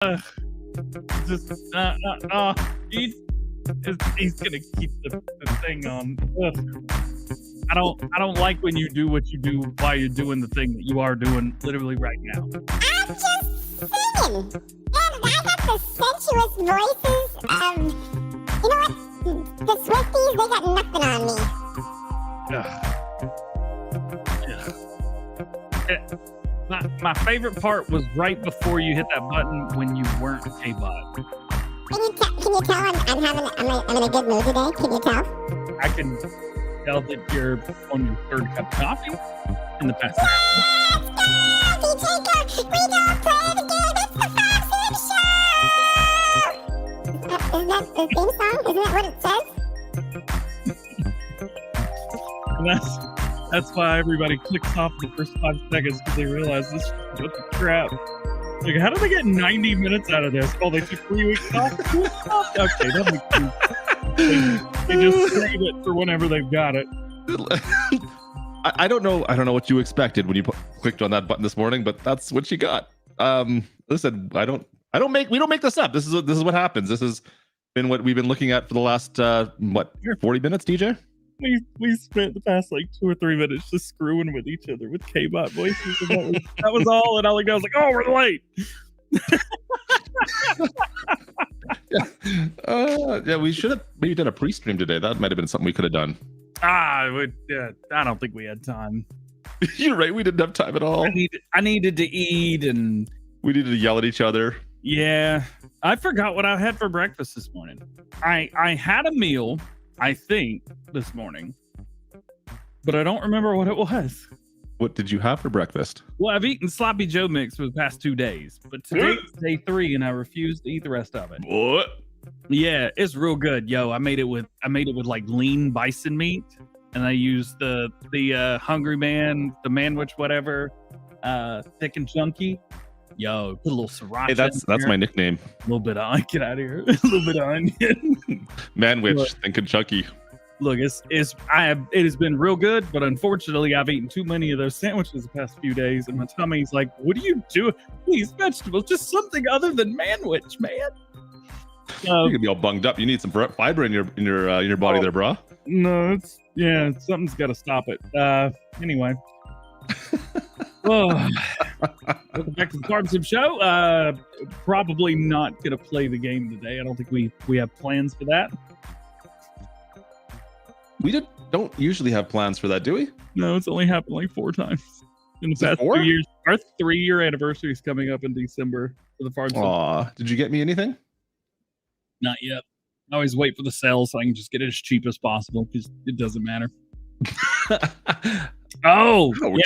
Just he's gonna keep the thing on. I don't like when you do what you do while you're doing the thing that you are doing literally right now. I'm just singing. And I got the sensuous voices of, you know what? The Swifties, they got nothing on me. My favorite part was right before you hit that button when you weren't K-Bot. Can you tell I'm in a good mood today? Can you tell? I can tell that you're on your third cup of coffee in the past. Let's go, DjGoHam! We don't play the game. It's the Fox Show. Is that the theme song? Isn't that what it says? And that's why everybody clicks off the first 5 seconds, because they realize this is what the crap. Like, how did they get 90 minutes out of this? Oh, they took 3 weeks off? Okay, that makes sense. They just save it for whenever they've got it. I don't know what you expected when you clicked on that button this morning, but that's what you got. Listen, we don't make this up. This is what happens. This has been what we've been looking at for the last 40 minutes, DJ? We spent the past like 2 or 3 minutes just screwing with each other with K-Bot voices. And that was all. And all I was like, oh, we're late. Yeah, we should have maybe done a pre-stream today. That might have been something we could have done. I don't think we had time. You're right. We didn't have time at all. I needed to eat, and we needed to yell at each other. Yeah, I forgot what I had for breakfast this morning. I had a meal, I think, this morning, but I don't remember what it was. What did you have for breakfast? Well, I've eaten Sloppy Joe mix for the past 2 days, but today's day 3, and I refuse to eat the rest of it. What? Yeah, it's real good, yo. I made it with like lean bison meat, and I used the Hungry Man, the Manwich, whatever, thick and chunky. Yo, put a little sriracha. Hey, that's my nickname. A little bit of get out of here. A little bit of onion. Manwich, thick and chunky. Look, it has been real good, but unfortunately, I've eaten too many of those sandwiches the past few days, and my tummy's like, "What are you doing? These vegetables, just something other than Manwich, man." You're gonna be all bunged up. You need some fiber in your body, there, bro. No, something's got to stop it. Anyway, welcome back to the Farm Sim Show. Probably not gonna play the game today. I don't think we have plans for that. We don't usually have plans for that, do we? No, it's only happened like 4 times in the past 2 years. Our 3-year anniversary is coming up in December for the Farm Sim. Aw, did you get me anything? Not yet. I always wait for the sale so I can just get it as cheap as possible because it doesn't matter. Oh, ouch.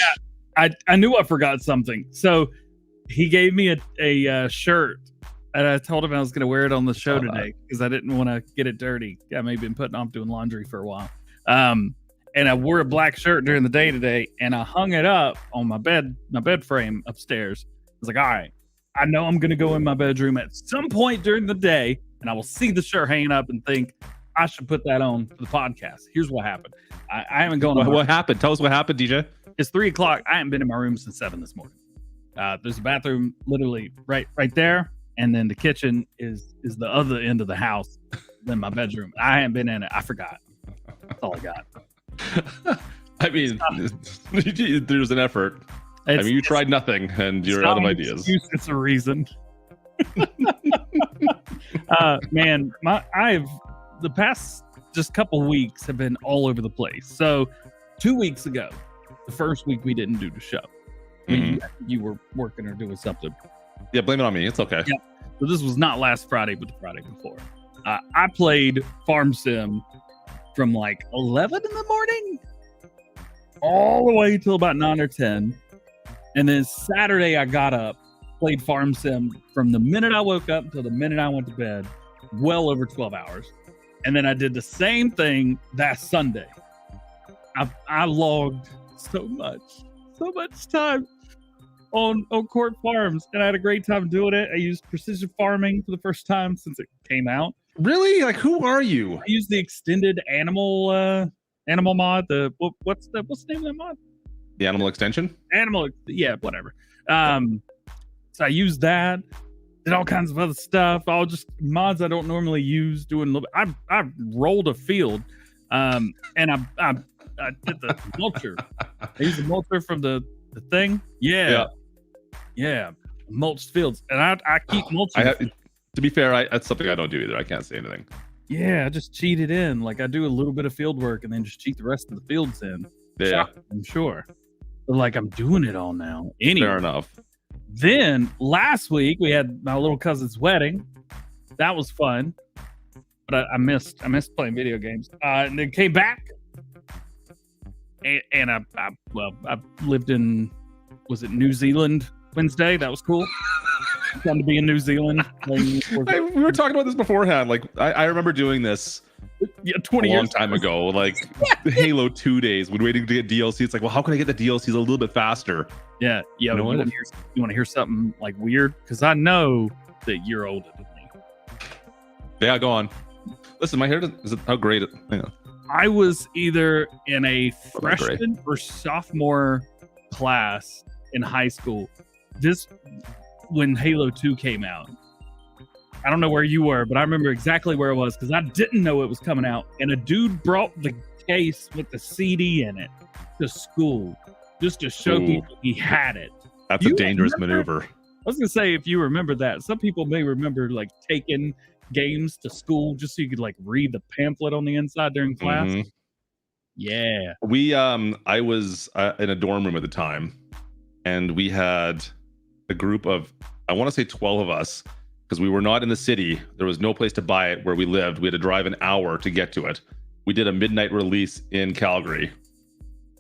Yeah. I knew I forgot something. So he gave me a shirt, and I told him I was going to wear it on the show today because I didn't want to get it dirty. I may have been putting off doing laundry for a while. And I wore a black shirt during the day today, and I hung it up on my bed frame upstairs. I was like, all right, I know I'm going to go in my bedroom at some point during the day, and I will see the shirt hanging up and think I should put that on for the podcast. Here's what happened. I haven't gone. What happened? Tell us what happened, DJ. It's 3:00. I haven't been in my room since 7 this morning. There's a bathroom literally right there, and then the kitchen is the other end of the house than my bedroom. I haven't been in it. I forgot. That's all I got. I mean, there's an effort. You tried nothing, and you're out of ideas. It's a reason. Man, the past just couple weeks have been all over the place. So 2 weeks ago, the first week we didn't do the show. You were working or doing something. Yeah, blame it on me. It's okay. Yeah. So this was not last Friday, but the Friday before. I played Farm Sim from like 11 in the morning all the way till about 9 or 10. And then Saturday I got up, played Farm Sim from the minute I woke up until the minute I went to bed, well over 12 hours. And then I did the same thing that Sunday. I logged so much time on Court Farms, and I had a great time doing it. I used precision farming for the first time since it came out. Really? Like, who are you? I used the extended animal mod. What's the name of that mod? The animal extension? Yeah, whatever. So I used that. did all kinds of other stuff. All just mods I don't normally use. Doing a little bit. I rolled a field, and I did the mulcher. I used the mulcher from the thing. Yeah. Mulched fields, and I keep mulching. To be fair, that's something I don't do either. I can't say anything. Yeah, I just cheat it in. Like I do a little bit of field work and then just cheat the rest of the fields in. Yeah, I'm sure. But like I'm doing it all now. Anyway, fair enough. Then last week we had my little cousin's wedding. That was fun, but I missed playing video games. And then came back, and I lived in, was it New Zealand Wednesday? That was cool. Fun to be in New Zealand. We were talking about this beforehand. Like I remember doing this 20 years time ago. Like the Halo 2 days when waiting to get DLC. It's like, well, how can I get the DLCs a little bit faster? Yeah. You want to hear something like weird? Because I know that you're older than me. Yeah, go on. Listen, my hair is how great it. Hang on. I was either in a freshman or sophomore class in high school. When Halo 2 came out. I don't know where you were, but I remember exactly where it was because I didn't know it was coming out. And a dude brought the case with the CD in it to school just to show people he had it. That's a dangerous maneuver. I was going to say, if you remember that, some people may remember like taking games to school just so you could like read the pamphlet on the inside during class. Mm-hmm. Yeah. I was in a dorm room at the time, and we had a group of, I want to say 12 of us, because we were not in the city. There was no place to buy it where we lived. We had to drive an hour to get to it. We did a midnight release in Calgary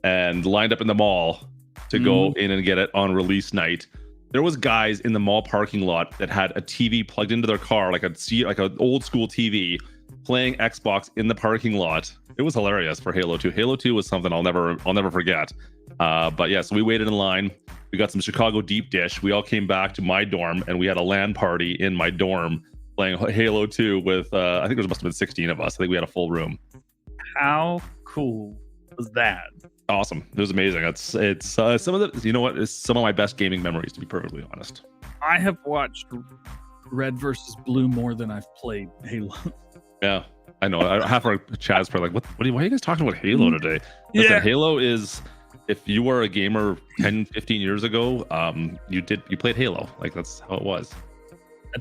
and lined up in the mall to go in and get it on release night. There was guys in the mall parking lot that had a TV plugged into their car, like an old school TV, playing Xbox in the parking lot. It was hilarious for Halo 2. Halo 2 was something I'll never forget. But yeah, so we waited in line. We got some Chicago deep dish. We all came back to my dorm, and we had a LAN party in my dorm playing Halo 2 with, I think there must have been 16 of us. I think we had a full room. How cool was that? Awesome. It was amazing. It's some of the, you know what, it's some of my best gaming memories, to be perfectly honest. I have watched Red versus Blue more than I've played Halo. Yeah, I know. Half our chat's probably like, why are you guys talking about Halo today? Listen, Halo is, if you were a gamer 10, 15 years ago, you played Halo. Like, that's how it was. I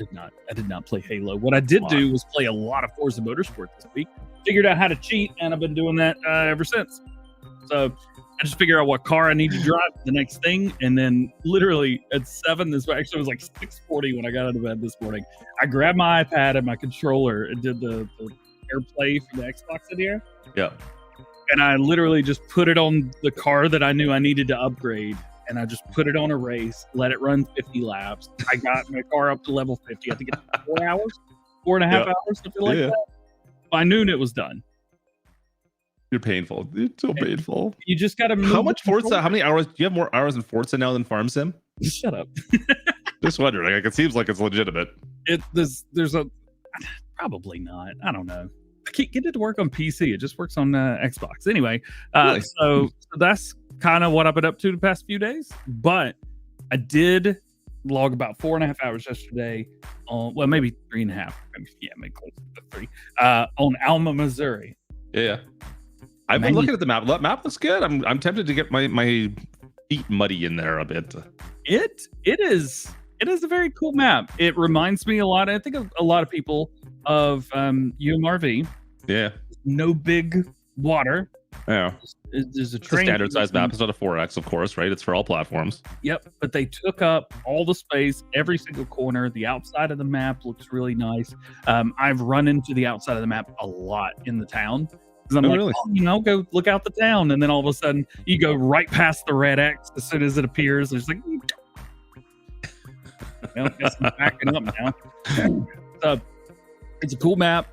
did not play Halo. What I did do was play a lot of Forza Motorsport this week. Figured out how to cheat, and I've been doing that ever since. So I just figure out what car I need to drive to the next thing, and then literally at 7, this actually was like 6:40 when I got out of bed this morning. I grabbed my iPad and my controller and did the AirPlay for the Xbox in here. Yeah. And I literally just put it on the car that I knew I needed to upgrade, and I just put it on a race, let it run 50 laps. I got my car up to level 50. I think it's 4 hours, 4.5 hours, something like that. By noon, it was done. You're painful. It's so painful. You just got to move. How much Forza? How many hours? Do you have more hours in Forza now than Farm Sim? Shut up. Just wondering. Like, it seems like it's legitimate. There's a probably not. I don't know. I can't get it to work on PC. It just works on Xbox. Anyway, really? So that's kind of what I've been up to the past few days. But I did log about 4.5 hours yesterday on, well, maybe 3.5. Maybe close to 3. On Alma, Missouri. Yeah. I've been looking at the map. The map looks good. I'm tempted to get my feet muddy in there a bit. It is a very cool map. It reminds me a lot, I think, a lot of people of UMRV. Yeah. No big water. Yeah. There's a standard size map. It's not a 4X, of course, right? It's for all platforms. Yep. But they took up all the space, every single corner. The outside of the map looks really nice. I've run into the outside of the map a lot in the town. I'm like, really? Go look out the town, and then all of a sudden you go right past the red X as soon as it appears. It's like, guess I'm backing up now. It's a cool map.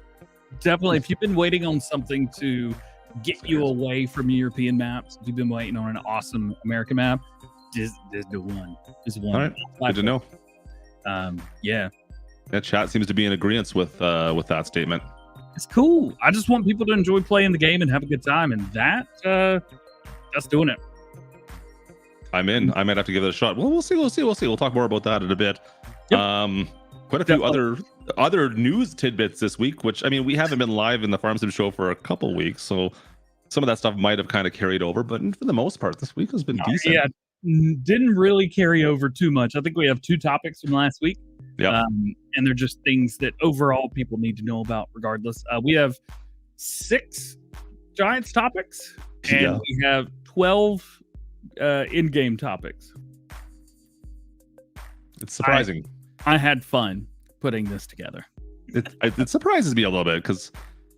Definitely, if you've been waiting on something to get you away from European maps, if you've been waiting on an awesome American map, there's the one. There's one. All right, good to know. Yeah. That chat seems to be in agreement with that statement. It's cool. I just want people to enjoy playing the game and have a good time, and that's doing it. I'm in. I might have to give it a shot. Well, we'll see. We'll talk more about that in a bit. Yep. quite a few other news tidbits this week, which I mean, we haven't been live in the Farm Sim show for a couple weeks, so some of that stuff might have kind of carried over, but for the most part, this week has been decent. Yeah, didn't really carry over too much. I think we have 2 topics from last week. Yeah, and they're just things that overall people need to know about regardless. We have 6 Giants topics, and we have 12 in-game topics. It's surprising. I had fun putting this together. It surprises me a little bit because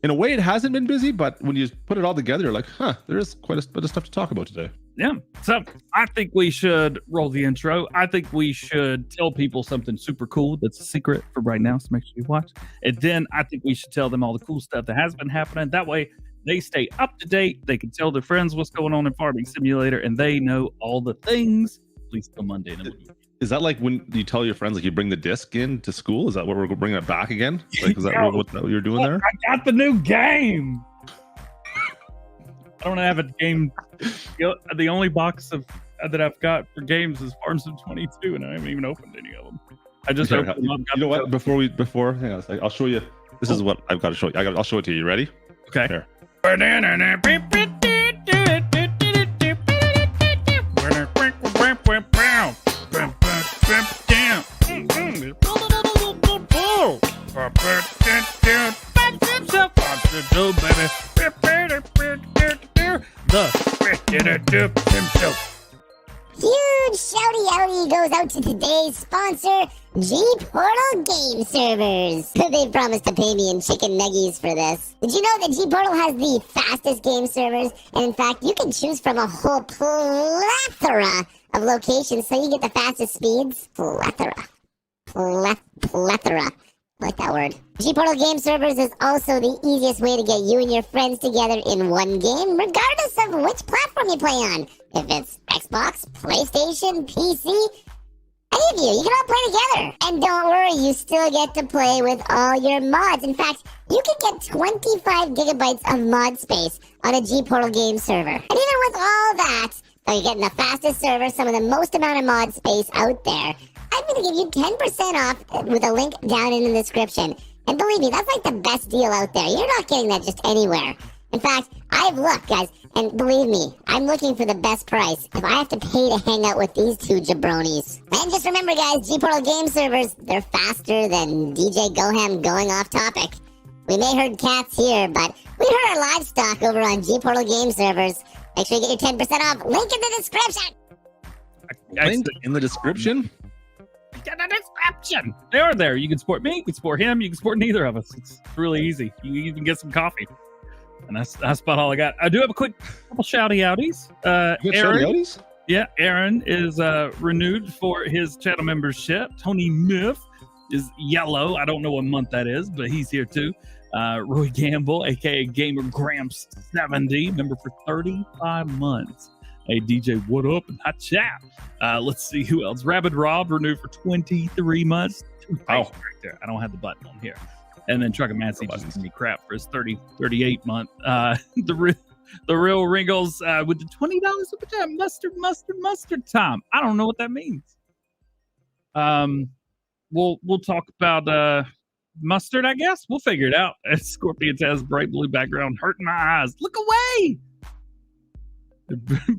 in a way it hasn't been busy, but when you put it all together, you're like, there is quite a bit of stuff to talk about today. Yeah. So I think we should roll the intro. I think we should tell people something super cool that's a secret for right now, so make sure you watch. And then I think we should tell them all the cool stuff that has been happening. That way they stay up to date. They can tell their friends what's going on in Farming Simulator, and they know all the things. At least till Monday. Is that like when you tell your friends, like you bring the disc in to school? Is that what we're bringing it back again? Like, is that what you're doing there? I got the new game. I don't have a game. The only box that I've got for games is Farm Sim 22, and I haven't even opened any of them. I just opened them up. You know what? Before, hang on a second. I'll show you. This is what I've got to show you. I'll show it to you. You ready? Okay. Here. Huge shouty outy goes out to today's sponsor, G-Portal Game Servers. They promised to pay me in chicken nuggies for this. Did you know that G-Portal has the fastest game servers? And in fact, you can choose from a whole plethora of locations so you get the fastest speeds. Plethora. I like that word. G-Portal Game Servers is also the easiest way to get you and your friends together in one game, regardless of which platform you play on. If it's Xbox, PlayStation, PC, any of you can all play together. And don't worry, you still get to play with all your mods. In fact, you can get 25 gigabytes of mod space on a G-Portal game server. And even with all that, though you're getting the fastest server, some of the most amount of mod space out there, I'm going to give you 10% off with a link down in the description. And believe me, that's like the best deal out there. You're not getting that just anywhere. In fact, I've looked, guys, and believe me, I'm looking for the best price if I have to pay to hang out with these 2 jabronis. And just remember, guys, G-Portal game servers, they're faster than DjGoHam going off topic. We may herd cats here, but we herd our livestock over on G-Portal game servers. Make sure you get your 10% off. Link in the description. Link in the description? Get a description. They are there. You can support me, you can support him, you can support neither of us. It's really easy. You even get some coffee. And that's about all I got. I do have a quick couple shouty outies. Aaron is renewed for his channel membership. Tony Miff is yellow. I don't know what month that is, but he's here too. Roy Gamble, aka Gamer Gramps 70, member for 35 months. Hey DJ, what up? And hot chat. Let's see who else. Rabid Rob renewed for 23 months. Right there. I don't have the button on here. And then Trucker Massey just gives me crap for his 38 month. The real Wrinkles with the $20 super time. Mustard time. I don't know what that means. We'll talk about mustard, I guess. We'll figure it out. Scorpions has bright blue background, hurting my eyes. Look away.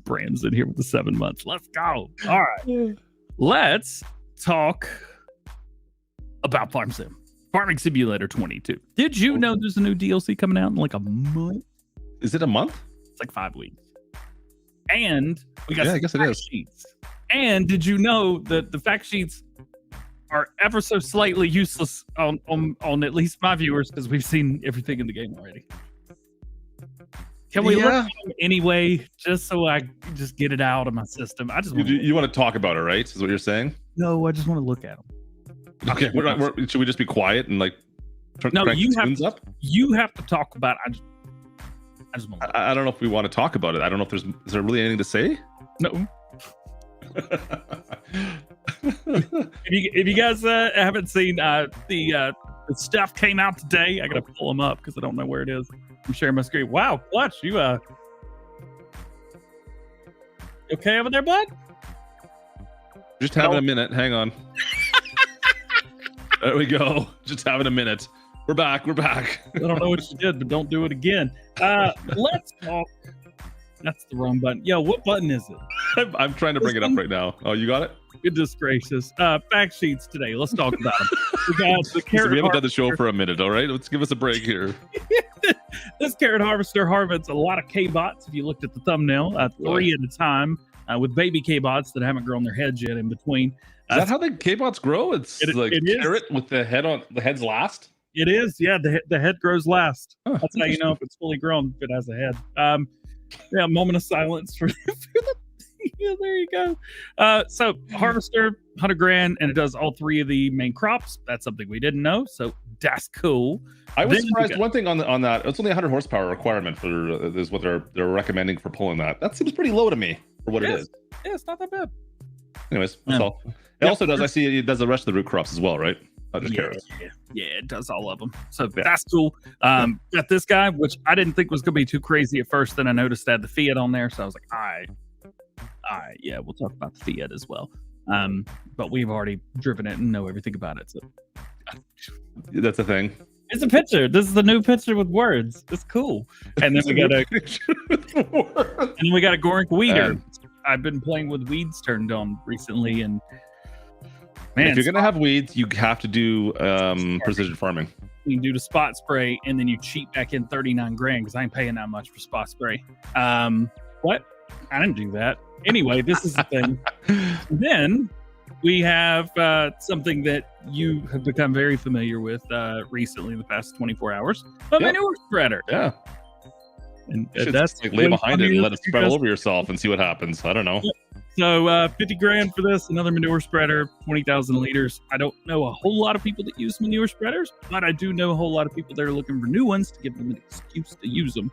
Bram's in here with the 7 months. Let's go. All right. Let's talk about Farm Sim. Farming Simulator 22. Did you know there's a new DLC coming out in like a month? Is it a month? It's like 5 weeks. And we got I guess it is. Sheets. And did you know that the fact sheets are ever so slightly useless on at least my viewers because we've seen everything in the game already? Can we look at them anyway, just so I just get it out of my system? I just you want to talk about it, right? Is what you're saying? No, I just want to look at them. Okay, should we just be quiet and like turn the tunes up? You have to talk about it. I just want to I don't know if we want to talk about it. I don't know if is there really anything to say? No. if you guys haven't seen the stuff came out today, I gotta pull them up because I don't know where it is. I'm sharing my screen. Wow, watch you. Okay over there, bud? Just having a minute. Hang on. There we go. Just having a minute. We're back. I don't know what you did, but don't do it again. Let's talk. That's the wrong button. Yo, what button is it? I'm trying to bring it up right now. Oh, you got it? Goodness gracious. Fact sheets today. Let's talk about them. We got the We carrot haven't done the show harvester. for a minute, all right? Let's give us a break here. This carrot harvester harvests a lot of K-bots. If you looked at the thumbnail, 3 at a time, with baby K-bots that haven't grown their heads yet in between. Is that how the K-bots grow? It's like it is. carrot with the head's last? It is, yeah. The head grows last. Huh, That's how you know if it's fully grown, if it has a head. Yeah, moment of silence for the. Yeah, there you go. So harvester, 100 grand, and it does all 3 of the main crops. That's something we didn't know, so that's cool. I was Then surprised. One thing on that, it's only 100 horsepower requirement for is what they're recommending for pulling that. That seems pretty low to me for what it is. Yeah, it's not that bad. Anyways, that's all. It also does. I see it does the rest of the root crops as well, right? Not just carrots. Yeah, it does all of them. So that's cool. Got this guy, which I didn't think was going to be too crazy at first. Then I noticed that the Fiat on there, so I was like, all right, yeah, we'll talk about the Fiat as well. But we've already driven it and know everything about it. So That's a thing. it's a picture. This is the new picture with words. It's cool. And then we got a Gorink weeder. I've been playing with weeds turned on recently, and man, if you're gonna have weeds, you have to do precision farming. you do the spot spray, and then you cheat back in 39 grand because I ain't paying that much for spot spray. What? I didn't do that. Anyway, this is the thing. Then we have something that you have become very familiar with recently, the past 24 hours. A manure spreader. Yeah. And You should that's lay behind it and let it spread all over. over yourself and see what happens. I don't know. So 50 grand for this, another manure spreader, 20,000 liters. I don't know a whole lot of people that use manure spreaders, but I do know a whole lot of people that are looking for new ones to give them an excuse to use them.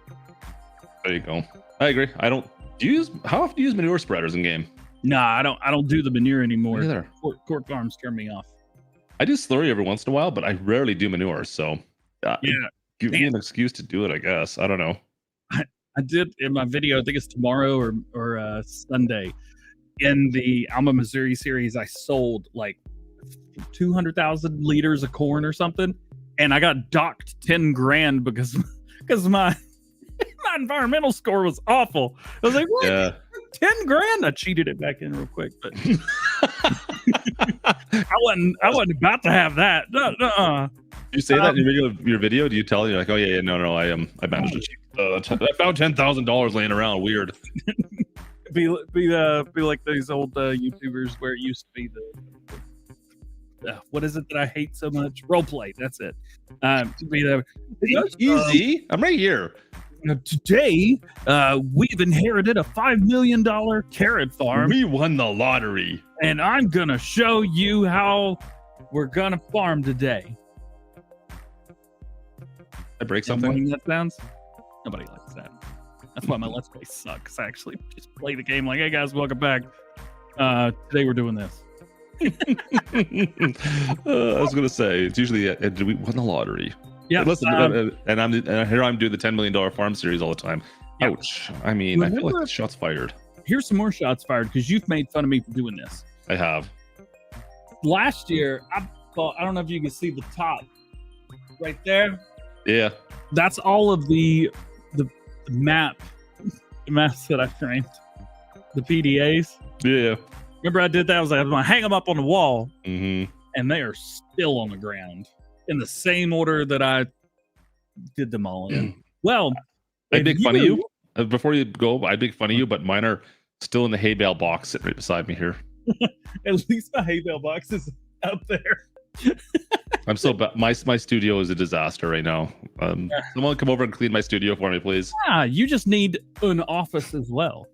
There you go. I agree. How often do you use manure spreaders in game? Nah, I don't do the manure anymore. Neither. Court Farms turned me off. I do slurry every once in a while, but I rarely do manure. So give me an excuse to do it, I guess. I don't know. I did in my video, I think it's tomorrow or Sunday. In the Alma, Missouri series, I sold like 200,000 liters of corn or something, and I got docked 10 grand because my environmental score was awful. I was like, what? Yeah. 10 grand? I cheated it back in real quick, but I wasn't about to have that. You say that in your video? Do you tell you like, oh yeah, no, I managed to cheat. I found $10,000 laying around. Weird. Be like those old YouTubers where it used to be the what is it that I hate so much? Roleplay. That's it. To be the Easy. I'm right here. Today, we've inherited a $5 million carrot farm. We won the lottery, and I'm gonna show you how we're gonna farm today. I break something. That sounds. Nobody likes that. That's why my Let's Play sucks. I actually just play the game like, hey guys, welcome back. Today we're doing this. I was gonna say it's usually do we won the lottery? Yeah. Listen, and here I'm doing the $10 million farm series all the time. Yeah. Ouch. I mean, I feel like the shots fired. Here's some more shots fired because you've made fun of me for doing this. I have. Last year, I don't know if you can see the top right there. Yeah. That's all of the maps that I framed, the PDAs. Yeah. Remember I did that? I was like, I'm gonna hang them up on the wall, and they are still on the ground in the same order that I did them all in. Well, I make fun of you before you go. I make fun of you, but mine are still in the hay bale box sitting right beside me here. At least my hay bale box is out there. I'm so bad. My studio is a disaster right now. Someone come over and clean my studio for me, please. Yeah, you just need an office as well.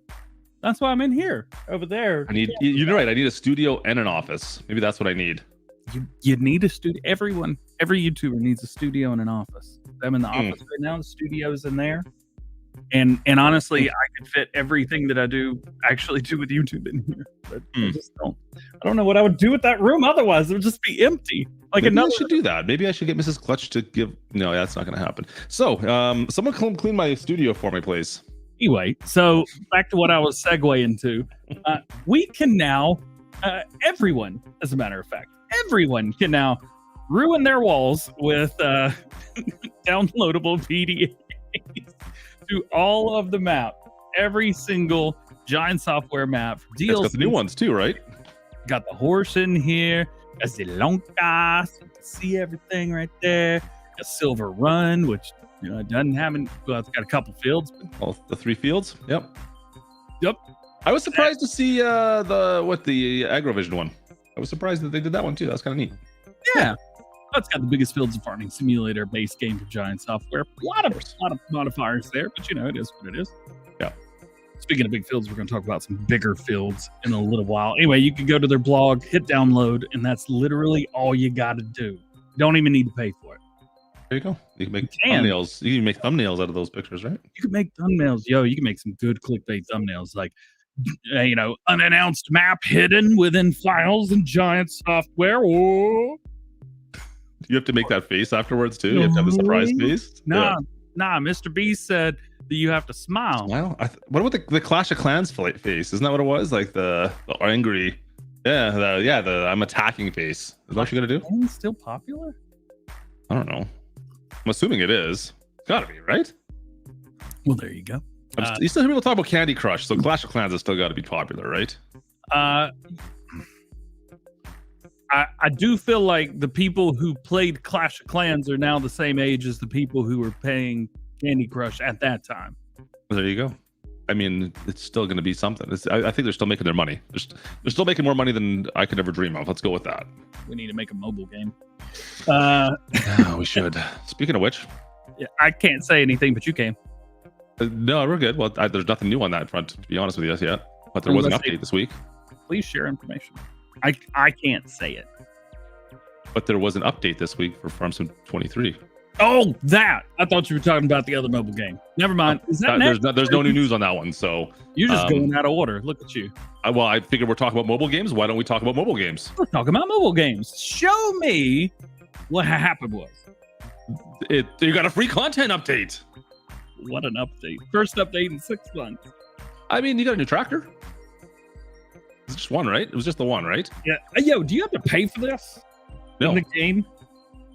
That's why I'm in here. Over there. You're right. I need a studio and an office. Maybe that's what I need. You need a studio. Every YouTuber needs a studio and an office. I'm in the office right now. The studio's in there. And honestly, I could fit everything that I actually do with YouTube in here. But I just don't. I don't know what I would do with that room otherwise. It would just be empty. Maybe I should do that. Maybe I should get Mrs. Clutch to give. No, that's not going to happen. So, someone come clean my studio for me, please. Anyway, so back to what I was segueing to. We can now, everyone, as a matter of fact, everyone can now ruin their walls with downloadable PDAs to all of the map. Every single Giant Software map. It's got the new ones too, right? Got the horse in here. Got the Lonka, so you can see everything right there. A Silver Run, which it doesn't have any. Well, it's got a couple fields. But All the 3 fields. Yep. Yep. I was surprised to see the Agrovision one. I was surprised that they did that one too. That's kind of neat. Yeah. It's got the biggest fields of farming simulator base game for Giant Software. A lot of modifiers there, but it is what it is. Yeah. Speaking of big fields, we're going to talk about some bigger fields in a little while. Anyway, you can go to their blog, hit download, and that's literally all you got to do. You don't even need to pay for it. There you go. You can make thumbnails. You can make thumbnails out of those pictures, right? You can make thumbnails. You can make some good clickbait thumbnails like, unannounced map hidden within files in Giant Software. Oh. You have to make that face afterwards too. You have to have the surprise face. Nah. Mr. Beast said that you have to smile. Smile. What about the Clash of Clans face? Isn't that what it was? Like the angry, the I'm attacking face. Is that what you're gonna do? Is it still popular? I don't know. I'm assuming it is. It's gotta be, right? Well, there you go. You still hear people talk about Candy Crush, so Clash of Clans has still got to be popular, right? I do feel like the people who played Clash of Clans are now the same age as the people who were playing Candy Crush at that time. Well, there you go. I mean, it's still going to be something. I think they're still making their money. They're still making more money than I could ever dream of. Let's go with that. We need to make a mobile game. Yeah, we should. Speaking of which, I can't say anything, but you can. No, we're good. Well, there's nothing new on that front, to be honest with you, yet. But there was an update this week. Please share information. I can't say it. But there was an update this week for Farm Sim 23. Oh, that! I thought you were talking about the other mobile game. Never mind. Is that there's no new news on that one, so you're just going out of order. Look at you. I figured we're talking about mobile games. Why don't we talk about mobile games? We're talking about mobile games. Show me what happened was. You got a free content update. What an update! First update in 6 months. I mean, you got a new tractor. It's just one, right? It was just the one, right? Yeah. Yo, do you have to pay for this? No. In the game?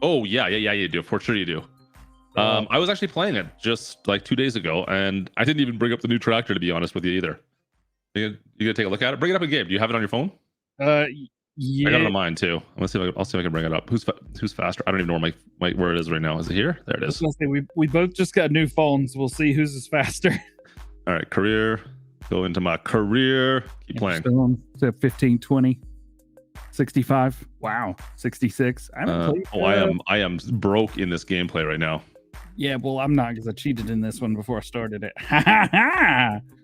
Oh yeah, you do. For sure you do. I was actually playing it just like 2 days ago, and I didn't even bring up the new tractor, to be honest with you, either. You gonna take a look at it? Bring it up in game. Do you have it on your phone? Yeah. I got it on mine too. I'll see if I can bring it up. Who's faster? I don't even know where it is right now. Is it here? There it is. I was gonna say, we both just got new phones. We'll see whose is faster. All right, career. Go into my career. Keep playing. So 15, 20, 65. Wow, 66. I haven't played. I am broke in this gameplay right now. Yeah, well, I'm not because I cheated in this one before I started it.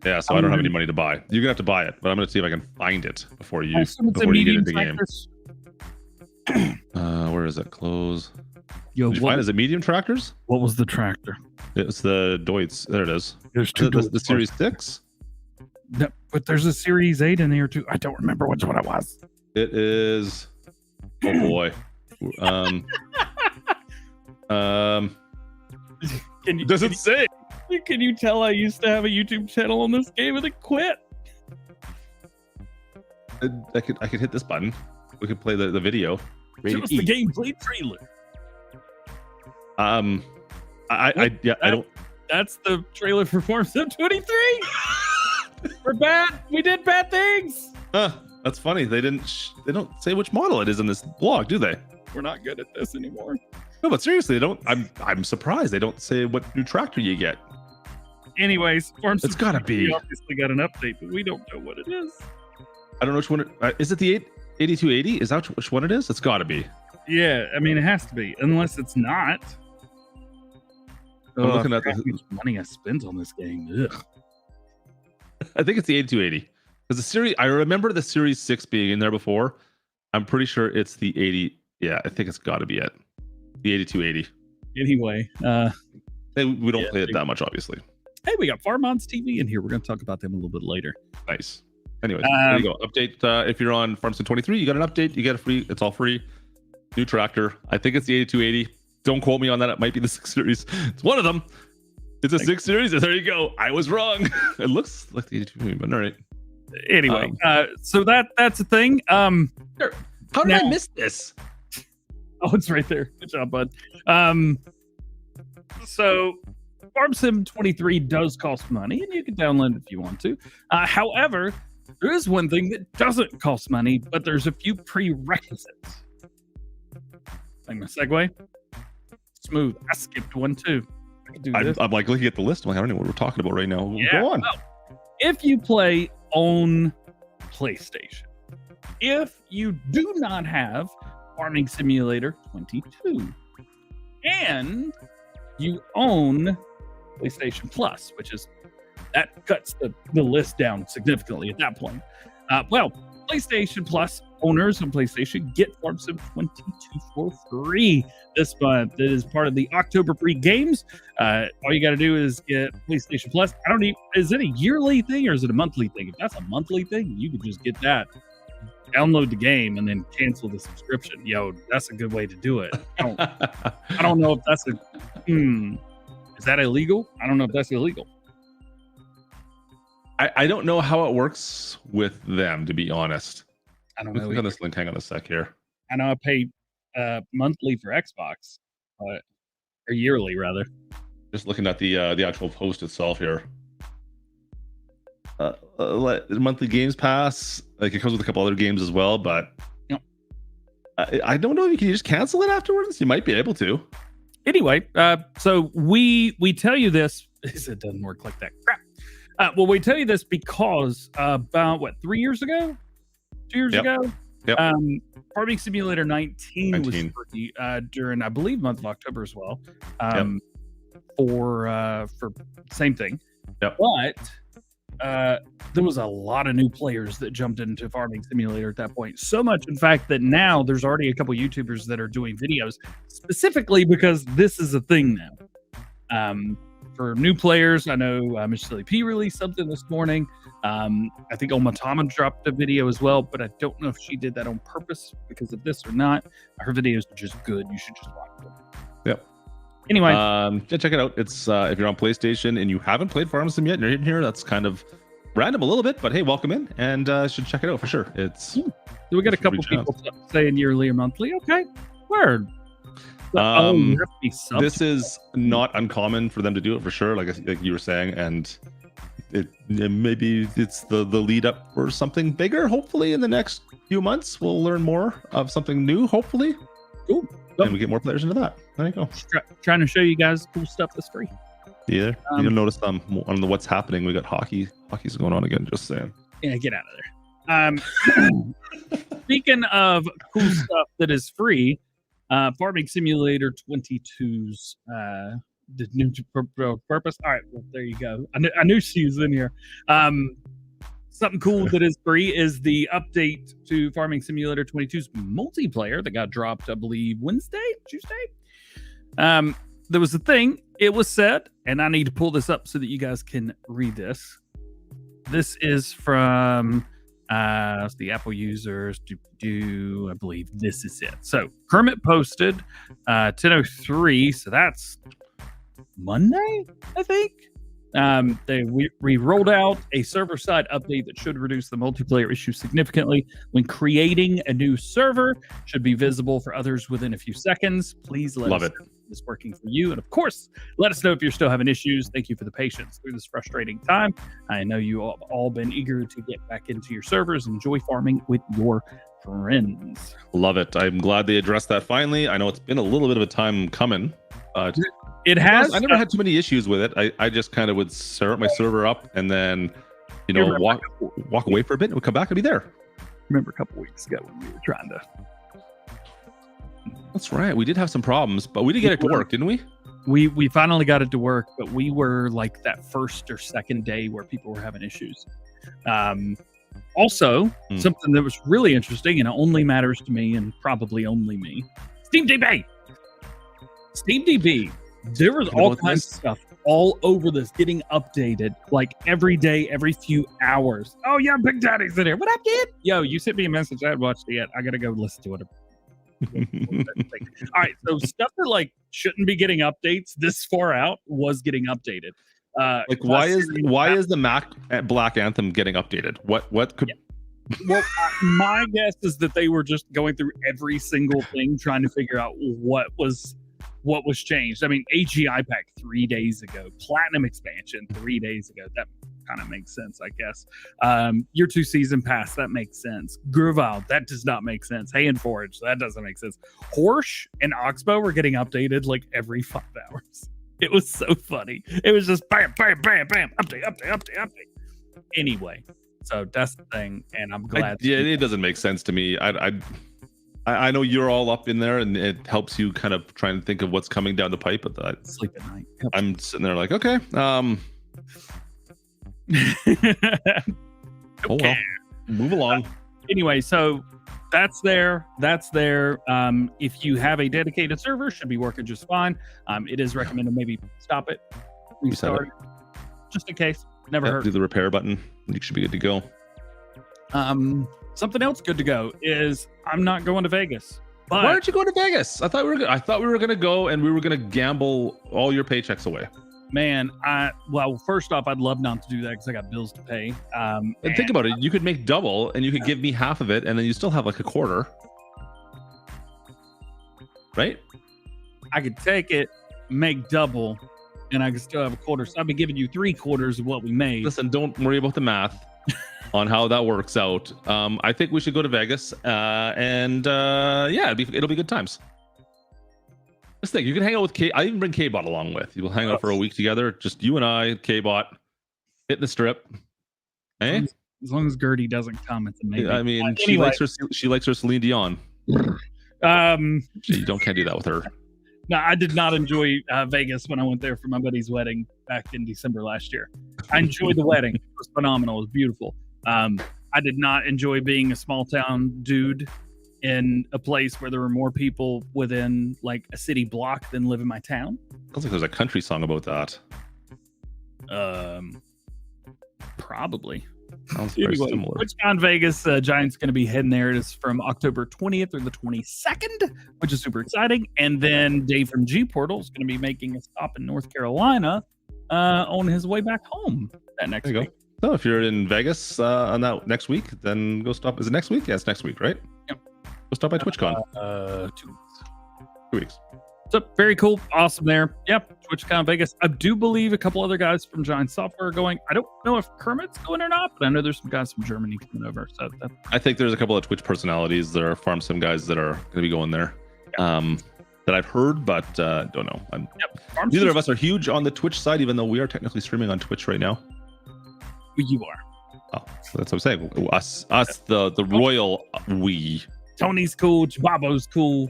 Yeah, so I don't have any money to buy. You're gonna have to buy it, but I'm gonna see if I can find it before you get into the game. Where is it? Close. Yo, Did you find it? Is it medium tractors? What was the tractor? It's the Deutz. There it is. There's two. The Series 6. No, but there's a Series 8 in here too. I don't remember which one it was. It is. Oh boy. Does it say? Can you tell I used to have a YouTube channel on this game and it quit? I could hit this button. We could play the video. It was the gameplay trailer. I don't. That's the trailer for Farm Sim 23. We're bad. We did bad things. That's funny. They don't say which model it is in this blog, do they? We're not good at this anymore. No, but seriously, they don't. I'm surprised they don't say what new tractor you get. Anyways, Farm Sim, it's gotta be. Obviously got an update, but we don't know what it is. I don't know which one. Is it the 8280? Is that which one it is? It's got to be. Yeah, I mean it has to be, unless it's not. I'm looking at how much money I spent on this game. Ugh. I think it's the 8280 because the series. I remember the Series 6 being in there before. I'm pretty sure it's the 80. Yeah, I think it's got to be it. The 8280. Anyway, we don't play it that much, obviously. Hey, we got Farmons TV in here. We're going to talk about them a little bit later. Nice. Anyways, there you go. Update. If you're on Farm Sim 23, you got an update. You get a free. It's all free. New tractor. I think it's the 8280. Don't quote me on that. It might be the 6 Series. It's one of them. It's a 6 Series. There you go. I was wrong. It looks like the 8280, but all right. Anyway, so that's a thing. How did I miss this? Oh, it's right there. Good job, bud. So Farm Sim 23 does cost money, and you can download it if you want to. However, there is one thing that doesn't cost money, but there's a few prerequisites. Like my segue. Smooth. I skipped one too. I'm like looking at the list. I'm like, I don't know what we're talking about right now. Yeah, Go on. well, if you play on PlayStation, if you do not have Farming Simulator 22, and you own PlayStation Plus, which is that cuts the list down significantly at that point. Well, PlayStation Plus owners on PlayStation get Farm Sim 22 for free this month. It is part of the October free games. All you got to do is get PlayStation Plus. Is it a yearly thing or is it a monthly thing? If that's a monthly thing, you could just get that, download the game, and then cancel the subscription. Yo, that's a good way to do it. I don't know if that's is that illegal? I don't know if that's illegal. I don't know how it works with them, to be honest. I don't Let's know. click on this link. Hang on a sec here. I know I pay monthly for Xbox, or yearly rather. Just looking at the actual post itself here. Monthly games pass, like it comes with a couple other games as well, but yep. I don't know if you can just cancel it afterwards. You might be able to. Anyway, so we tell you this. It doesn't work like that. Crap. Well, we tell you this because about 3 years ago, 2 years ago, Farming Simulator 19 was free during, I believe, month of October as well. For same thing. Yep. But there was a lot of new players that jumped into Farming Simulator at that point. So much, in fact, that now there's already a couple YouTubers that are doing videos specifically because this is a thing now. For new players, I know Miss Silly P released something this morning. I think Omatama dropped a video as well, but I don't know if she did that on purpose because of this or not. Her videos are just good. You should just watch them. Yep. Anyway, check it out. It's if you're on PlayStation and you haven't played Farm Sim yet, and you're in here, that's kind of random a little bit, but hey, welcome in, and should check it out for sure. It's so we got a couple people saying yearly or monthly. Okay, word. This is not uncommon for them to do it for sure, like you were saying, and maybe it's the lead up for something bigger. Hopefully in the next few months we'll learn more of something new, hopefully. Cool. And we get more players into that. There you go. Trying to show you guys cool stuff that's free. Yeah, you'll notice on the what's happening, we got hockey's going on again, just saying. Yeah, get out of there. Speaking of cool stuff that is free, Farming Simulator 22's the new purpose. All right, well, there you go. I knew she was in here. Something cool that is free is the update to Farming Simulator 22's multiplayer that got dropped, I believe, Tuesday. There was a thing. It was said, and I need to pull this up so that you guys can read this. This is from the Apple users. I believe this is it. So Kermit posted 10:03. So that's Monday, I think. We rolled out a server-side update that should reduce the multiplayer issue significantly. When creating a new server, should be visible for others within a few seconds. Please let us know if it's working for you. And of course, let us know if you're still having issues. Thank you for the patience through this frustrating time. I know you have all been eager to get back into your servers and enjoy farming with your friends. Love it. I'm glad they addressed that finally. I know it's been a little bit of a time coming. It has. I never had too many issues with it. I just kind of would start my server up and then, walk away for a bit and we'll come back and be there. Remember a couple weeks ago when we were trying to. That's right. We did have some problems, but we did get it to work, didn't we? We finally got it to work, but we were like that first or second day where people were having issues. Also, something that was really interesting and it only matters to me and probably only me. SteamDB. There was all kinds of stuff all over this getting updated like every day, every few hours. Oh yeah, Big Daddy's in here. What up, kid? Yo, you sent me a message. I hadn't watched it yet. I gotta go listen to it. All right, so stuff that like shouldn't be getting updates this far out was getting updated. Why is the Mac Black Anthem getting updated? What could Well, my guess is that they were just going through every single thing, trying to figure out what was changed. I mean, AGI pack 3 days ago, platinum expansion 3 days ago. That kind of makes sense, I guess. Year 2 season pass, that makes sense. Gruvile, that does not make sense. Hay and Forage, that doesn't make sense. Horsch and Oxbow were getting updated like every 5 hours. It was so funny. It was just bam, bam, bam, bam, update, update, update, update. Anyway, so that's the thing, and I'm glad. It doesn't make sense to me. I know you're all up in there, and it helps you kind of try and think of what's coming down the pipe. But sleep at night. I'm sitting there like, okay, oh well, move along. Anyway, so that's there. If you have a dedicated server, should be working just fine. It is recommended maybe stop it, restart, just in case. Never hurt. Do the repair button. You should be good to go. Something else good to go is I'm not going to Vegas. But why aren't you going to Vegas? I thought we were going to go and we were going to gamble all your paychecks away. Man, well, first off, I'd love not to do that because I got bills to pay. And think about it. You could make double and you could give me half of it, and then you still have like a quarter. Right? I could take it, make double, and I could still have a quarter. So I'd be giving you 3/4 of what we made. Listen, don't worry about the math on how that works out. I think we should go to Vegas, and yeah, it'll be good times. Just think, you can hang out with K. I even bring K-Bot along with. You will hang out for a week together, just you and I, K-Bot, hitting the strip. Eh? As long as Gertie doesn't comment, then maybe. I mean, she likes her Celine Dion. You can't do that with her. No, I did not enjoy Vegas when I went there for my buddy's wedding back in December last year. I enjoyed the wedding. It was phenomenal. It was beautiful. I did not enjoy being a small town dude in a place where there were more people within like a city block than live in my town. Sounds like there's a country song about that. Probably. Sounds very similar. TwitchCon Vegas, Giant's going to be heading there. It is from October 20th through the 22nd, which is super exciting. And then Dave from G Portal is going to be making a stop in North Carolina on his way back home that next week. So if you're in Vegas on that next week, then go stop. Is it next week? Yeah, it's next week, right? Yep. Go stop by TwitchCon. 2 weeks. 2 weeks. So very cool, awesome there. Yep, TwitchCon Vegas. I do believe a couple other guys from Giant Software are going. I don't know if Kermit's going or not, but I know there's some guys from Germany coming over. So I think there's a couple of Twitch personalities that are farm sim guys that are going to be going there. That I've heard, but don't know. Neither of us are huge on the Twitch side, even though we are technically streaming on Twitch right now. You are. Oh, that's what I'm saying. Us, the royal we. Tony's cool. Chibabo's cool.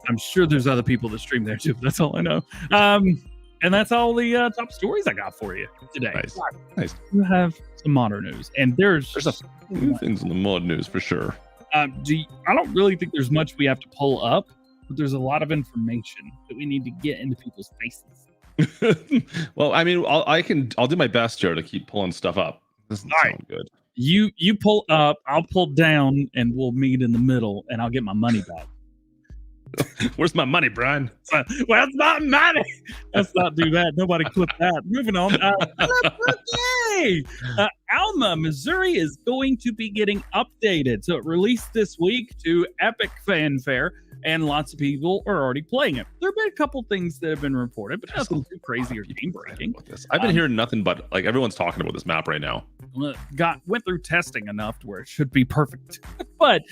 I'm sure there's other people that stream there too. But that's all I know. And that's all the top stories I got for you today. Nice. You have some modern news, and there's a few things in the mod news for sure. I don't really think there's much we have to pull up, but there's a lot of information that we need to get into people's faces. Well, I mean, I'll do my best here to keep pulling stuff up. Doesn't sound good. You pull up, I'll pull down, and we'll meet in the middle, and I'll get my money back. Where's my money, Brian? Well, it's not money. Let's not do that. Nobody clip that. Moving on. Okay. Alma, Missouri is going to be getting updated. So it released this week to epic fanfare, and lots of people are already playing it. There have been a couple things that have been reported, but nothing too crazy or game breaking. I've been hearing nothing but like everyone's talking about this map right now. Went through testing enough to where it should be perfect, but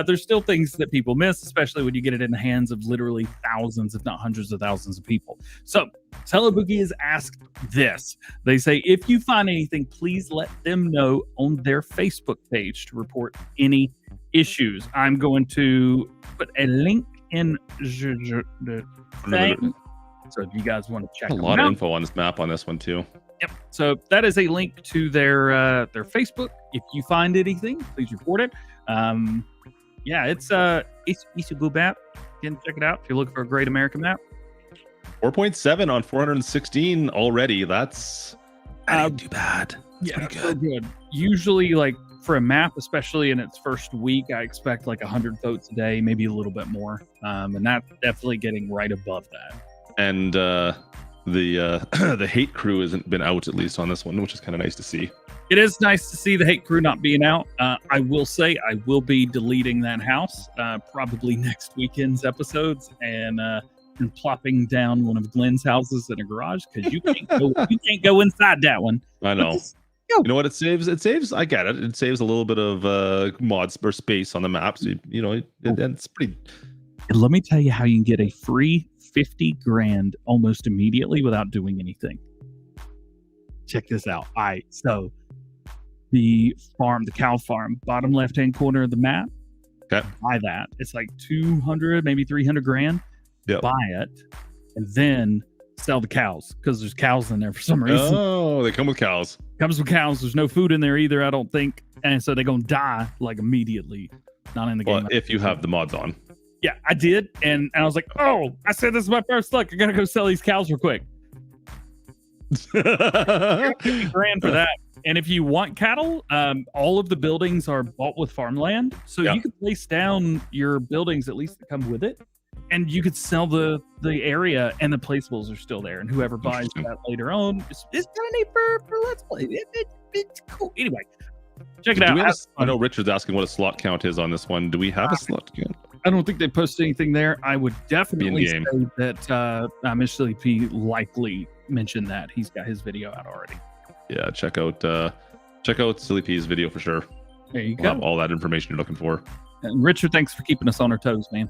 there's still things that people miss, especially when you get it in the hands of literally thousands, if not hundreds of thousands of people. So Teleboogie has asked this. They say, if you find anything, please let them know on their Facebook page to report any issues. I'm going to put a link in the thing. So if you guys want to check a lot of info on this map on this one too. Yep. So that is a link to their Facebook. If you find anything, please report it. Yeah, it's a good map. You can check it out if you're looking for a great American map. 4.7 on 416 already. That's not too bad. That's pretty good. Usually, like for a map, especially in its first week, I expect like 100 votes a day, maybe a little bit more. And that's definitely getting right above that. And the hate crew hasn't been out, at least on this one, which is kind of nice to see. It is nice to see the Hate Crew not being out. I will say I will be deleting that house probably next weekend's episodes and plopping down one of Glenn's houses in a garage because you can't go inside that one. I know. You know what it saves? It saves. I get it. It saves a little bit of mods or space on the maps. It's pretty. And let me tell you how you can get a free 50 grand almost immediately without doing anything. Check this out. All right, so the cow farm, bottom left-hand corner of the map. Okay. Buy that. It's like 200, maybe 300 grand. Yep. Buy it, and then sell the cows because there's cows in there for some reason. Oh, they come with cows. Comes with cows. There's no food in there either, I don't think, and so they're gonna die like immediately. Not in the game. If you have the mods on. Yeah, I did, and I was like, "Oh, I said this is my first look. I gotta go sell these cows real quick." 50 grand for that. And if you want cattle, all of the buildings are bought with farmland, so you can place down your buildings at least that come with it, and you could sell the area, and the placeables are still there. And whoever buys that later on, it's kind of neat for Let's Play. It's cool. Anyway, check it out. I know Richard's asking what a slot count is on this one. Do we have a slot count? I don't think they posted anything there. I would definitely say that Mr. P likely mentioned that. He's got his video out already. Yeah, check out Silly P's video for sure. There you We'll go. have all that information you're looking for. And Richard, thanks for keeping us on our toes, man.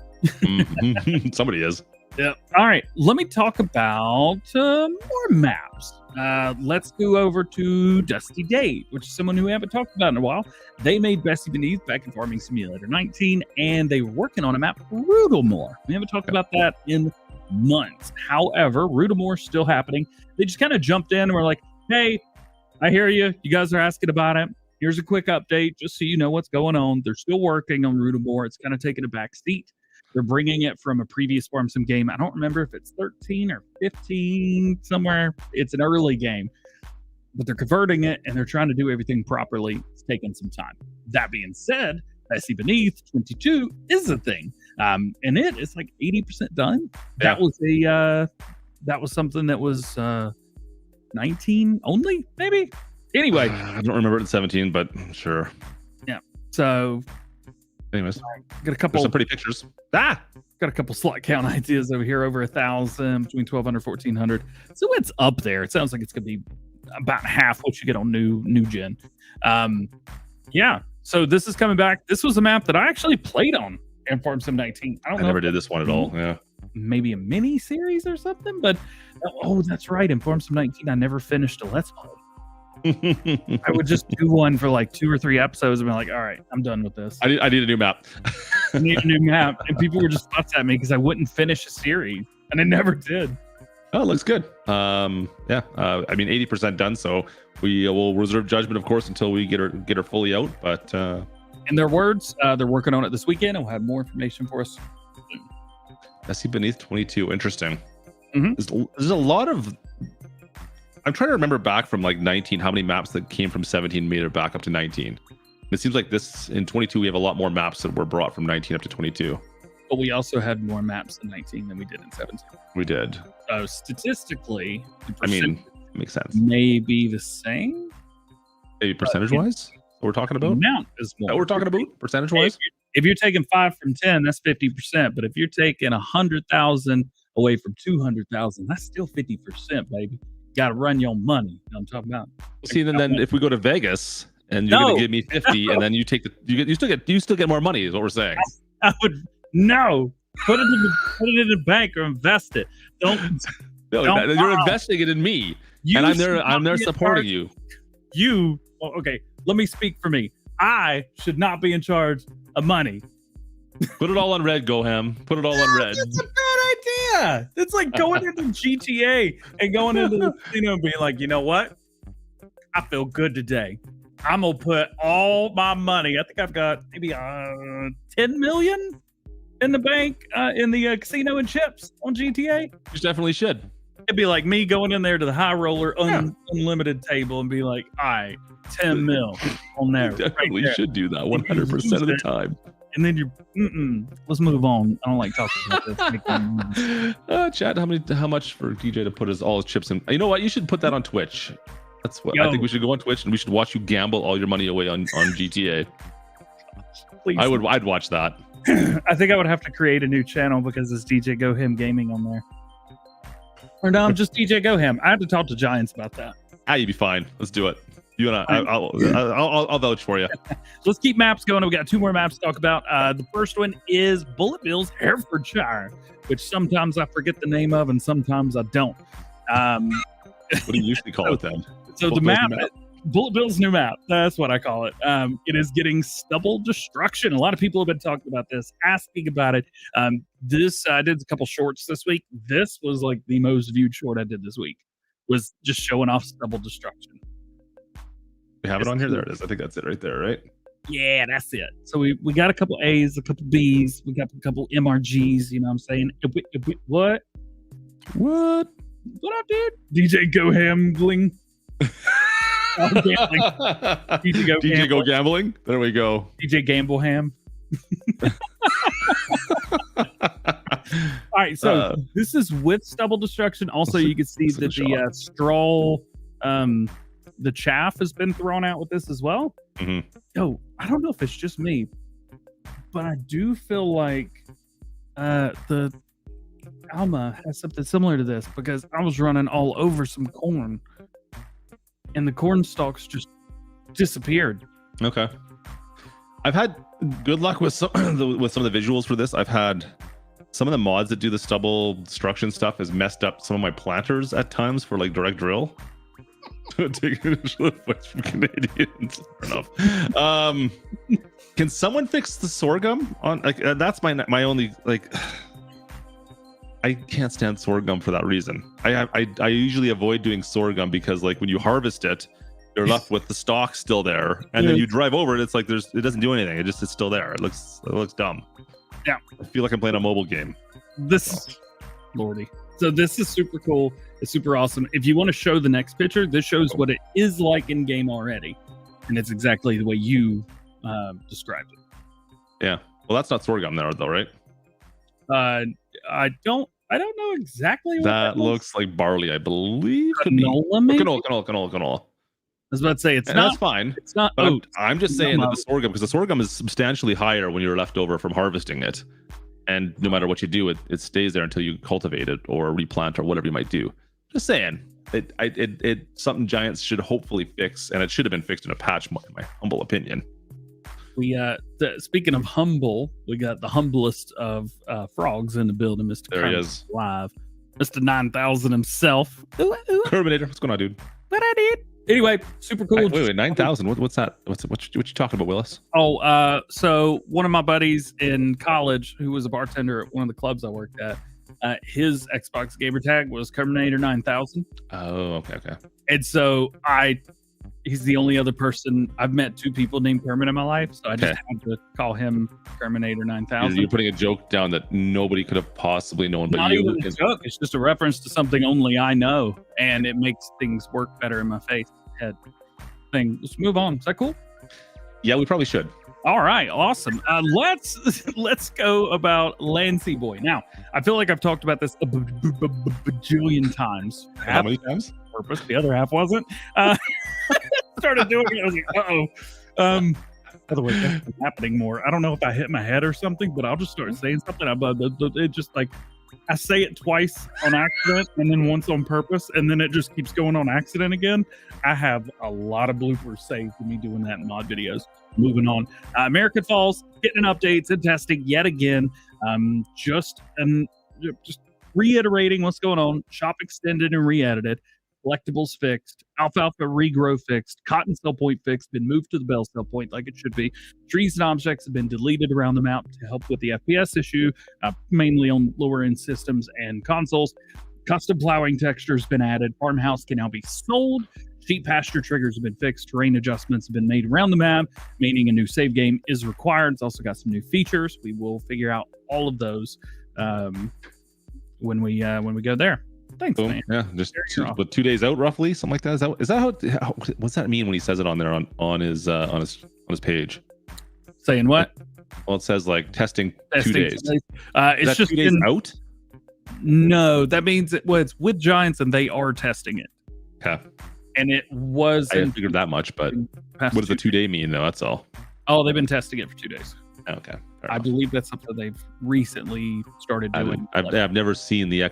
Somebody is. Yeah. All right. Let me talk about more maps. Let's go over to Dusty Date, which is someone who we haven't talked about in a while. They made Bessie Beneath back in Farming Simulator 19, and they were working on a map, Rudalmore. We haven't talked about that in months. However, Rudalmore's still happening. They just kind of jumped in and were like, hey, I hear you. You guys are asking about it. Here's a quick update, just so you know what's going on. They're still working on Rudalmore. It's kind of taking a back seat. They're bringing it from a previous Farm Sim game. I don't remember if it's 13 or 15 somewhere. It's an early game, but they're converting it and they're trying to do everything properly. It's taking some time. That being said, Bessie Beneath 22 is a thing, and it is like 80% done. Yeah. That was something that was 19 only, maybe. Anyway, I don't remember it at 17, but sure. Yeah. So, anyways, got a couple. There's some pretty pictures. Got a couple slot count ideas over here. Over 1,000, between 1,200, 1,400. So it's up there. It sounds like it's gonna be about half what you get on new gen. Yeah. So this is coming back. This was a map that I actually played on in Farm Sim 19. I never did this one at all. Yeah. Maybe a mini series or something, but that's right. In Farm Sim 19, I never finished a Let's Play. I would just do one for like 2 or 3 episodes and be like, all right, I'm done with this. I need a new map. I need a new map. And people were just nuts at me because I wouldn't finish a series, and I never did. Oh, it looks good. I mean, 80% done, so we will reserve judgment, of course, until we get her fully out. But in their words, they're working on it this weekend, and we'll have more information for us soon. Bessie Beneath 22. Interesting. Mm-hmm. There's a lot of. I'm trying to remember back from like 19 how many maps that came from 17 made it back up to 19. It seems like this in 22 we have a lot more maps that were brought from 19 up to 22. But we also had more maps in 19 than we did in 17. We did. So statistically, I mean, it makes sense. May be the same. Maybe percentage wise, what we're talking about. Amount is more. That we're talking about percentage wise. If you're taking 5 from 10, that's 50%. But if you're taking 100,000 away from 200,000, that's still 50%, baby. Got to run your money. You know what I'm talking about. See, then if we go to Vegas and you're going to give me 50, and then you take you still get more money. Is what we're saying. I would put it in the bank or invest it. You're investing it in me, and I'm there supporting you. Okay. Let me speak for me. I should not be in charge of money. Put it all on red, GoHam. Put it all on red. That's a bad idea. It's like going into GTA and going into the casino and being like, you know what? I feel good today. I'm going to put all my money. I think I've got maybe 10 million in the bank in the casino and chips on GTA. You definitely should. It'd be like me going in there to the high roller unlimited table and be like, all right, 10 mil on there. You definitely should do that 100% of the time. And then let's move on. I don't like talking about this. Chad, how much for DJ to put all his chips in? You know what? You should put that on Twitch. That's what I think we should go on Twitch and we should watch you gamble all your money away on GTA. Please. I'd watch that. I think I would have to create a new channel because it's DjGoHam Gaming on there. Or no, I'm just DjGoHam. I have to talk to Giants about that. You'd be fine. Let's do it. You and I'll vouch for you. Let's keep maps going. We got 2 more maps to talk about. The first one is Bullet Bills, Herefordshire, which sometimes I forget the name of and sometimes I don't. What do you usually call it then? So the map, Bullet Bill's new map. That's what I call it. It is getting stubble destruction. A lot of people have been talking about this, asking about it. I did a couple shorts this week. This was like the most viewed short I did this week. Was just showing off stubble destruction. We have it on here. There it is. I think that's it right there, right? Yeah, that's it. So we got a couple A's, a couple B's, we got a couple MRGs. You know what I'm saying? What? What up, dude? DjGoHam gambling. DJ Go Gambling. There we go. DjGambleHam. All right, so this is with stubble destruction. Also, you can see that the straw, the chaff has been thrown out with this as well. Mm-hmm. Yo, I don't know if it's just me, but I do feel like the Alma has something similar to this because I was running all over some corn and the corn stalks just disappeared. Okay. I've had good luck with some of the visuals for this. I've had some of the mods that do the stubble destruction stuff has messed up some of my planters at times for like direct drill. Taking advice from Canadians. Fair enough. Can someone fix the sorghum on like that's my only like I can't stand sorghum for that reason. I usually avoid doing sorghum because like when you harvest it, you're left with the stalk still there, and then you drive over it. It's like it doesn't do anything. It's still there. It looks dumb. Yeah, I feel like I'm playing a mobile game. Lordy. So this is super cool. It's super awesome. If you want to show the next picture, this shows what it is like in game already, and it's exactly the way you described it. Yeah. Well, that's not sorghum there though, right? I don't know exactly what that looks like barley, I believe. Canola, maybe? Canola. I was about to say it's not. That's fine. It's not. But I'm just saying that the sorghum, because the sorghum is substantially higher when you're left over from harvesting it, and no matter what you do, it stays there until you cultivate it or replant or whatever you might do. Just saying, it something Giants should hopefully fix, and it should have been fixed in a patch, in my humble opinion. We speaking of humble, we got the humblest of frogs in the building, Mr. There he is, live, Mr. 9000 himself. Terminator, what's going on, dude? What I did. Anyway, super cool. Wait, 9,000. What's that? What you talking about, Willis? Oh, so one of my buddies in college, who was a bartender at one of the clubs I worked at, his Xbox gamer tag was Terminator 9000. Oh, okay. And so he's the only other person I've met 2 people named Kermit in my life, so I just had to call him Terminator 9000. You're putting a joke down that nobody could have possibly known, but not you. Even a joke. It's just a reference to something only I know, and it makes things work better in my head. Let's move on. Is that cool? Yeah, we probably should. All right, awesome. Let's go about Lancy Boy. Now, I feel like I've talked about this a bajillion times. How many times? Purpose. The other half wasn't. Started doing it. I was like, by the way, that's happening more. I don't know if I hit my head or something, but I'll just start saying something. It just like I say it twice on accident and then once on purpose, and then it just keeps going on accident again. I have a lot of bloopers saved for me doing that in mod videos. Moving on. American Falls getting an updates and testing yet again. Just reiterating what's going on. Shop extended and re-edited. Collectibles fixed, alfalfa regrow fixed, cotton sell point fixed, been moved to the bell sell point like it should be. Trees and objects have been deleted around the map to help with the FPS issue, mainly on lower end systems and consoles. Custom plowing texture has been added. Farmhouse can now be sold. Sheep pasture triggers have been fixed. Terrain adjustments have been made around the map, meaning a new save game is required. It's also got some new features. We will figure out all of those when we go there. Thanks, boom. Man. Yeah, just 2 days out, roughly, something like that. Is that how? What's that mean when he says it on there on his page? Saying what? Well, it says like testing 2 days. It's just 2 days out. No, that means it's with Giants and they are testing it. Okay. and it was. I figured that much, but what does the 2-day mean, though? That's all. Oh, they've been testing it for 2 days. Okay. I believe that's something they've recently started doing. I've never seen the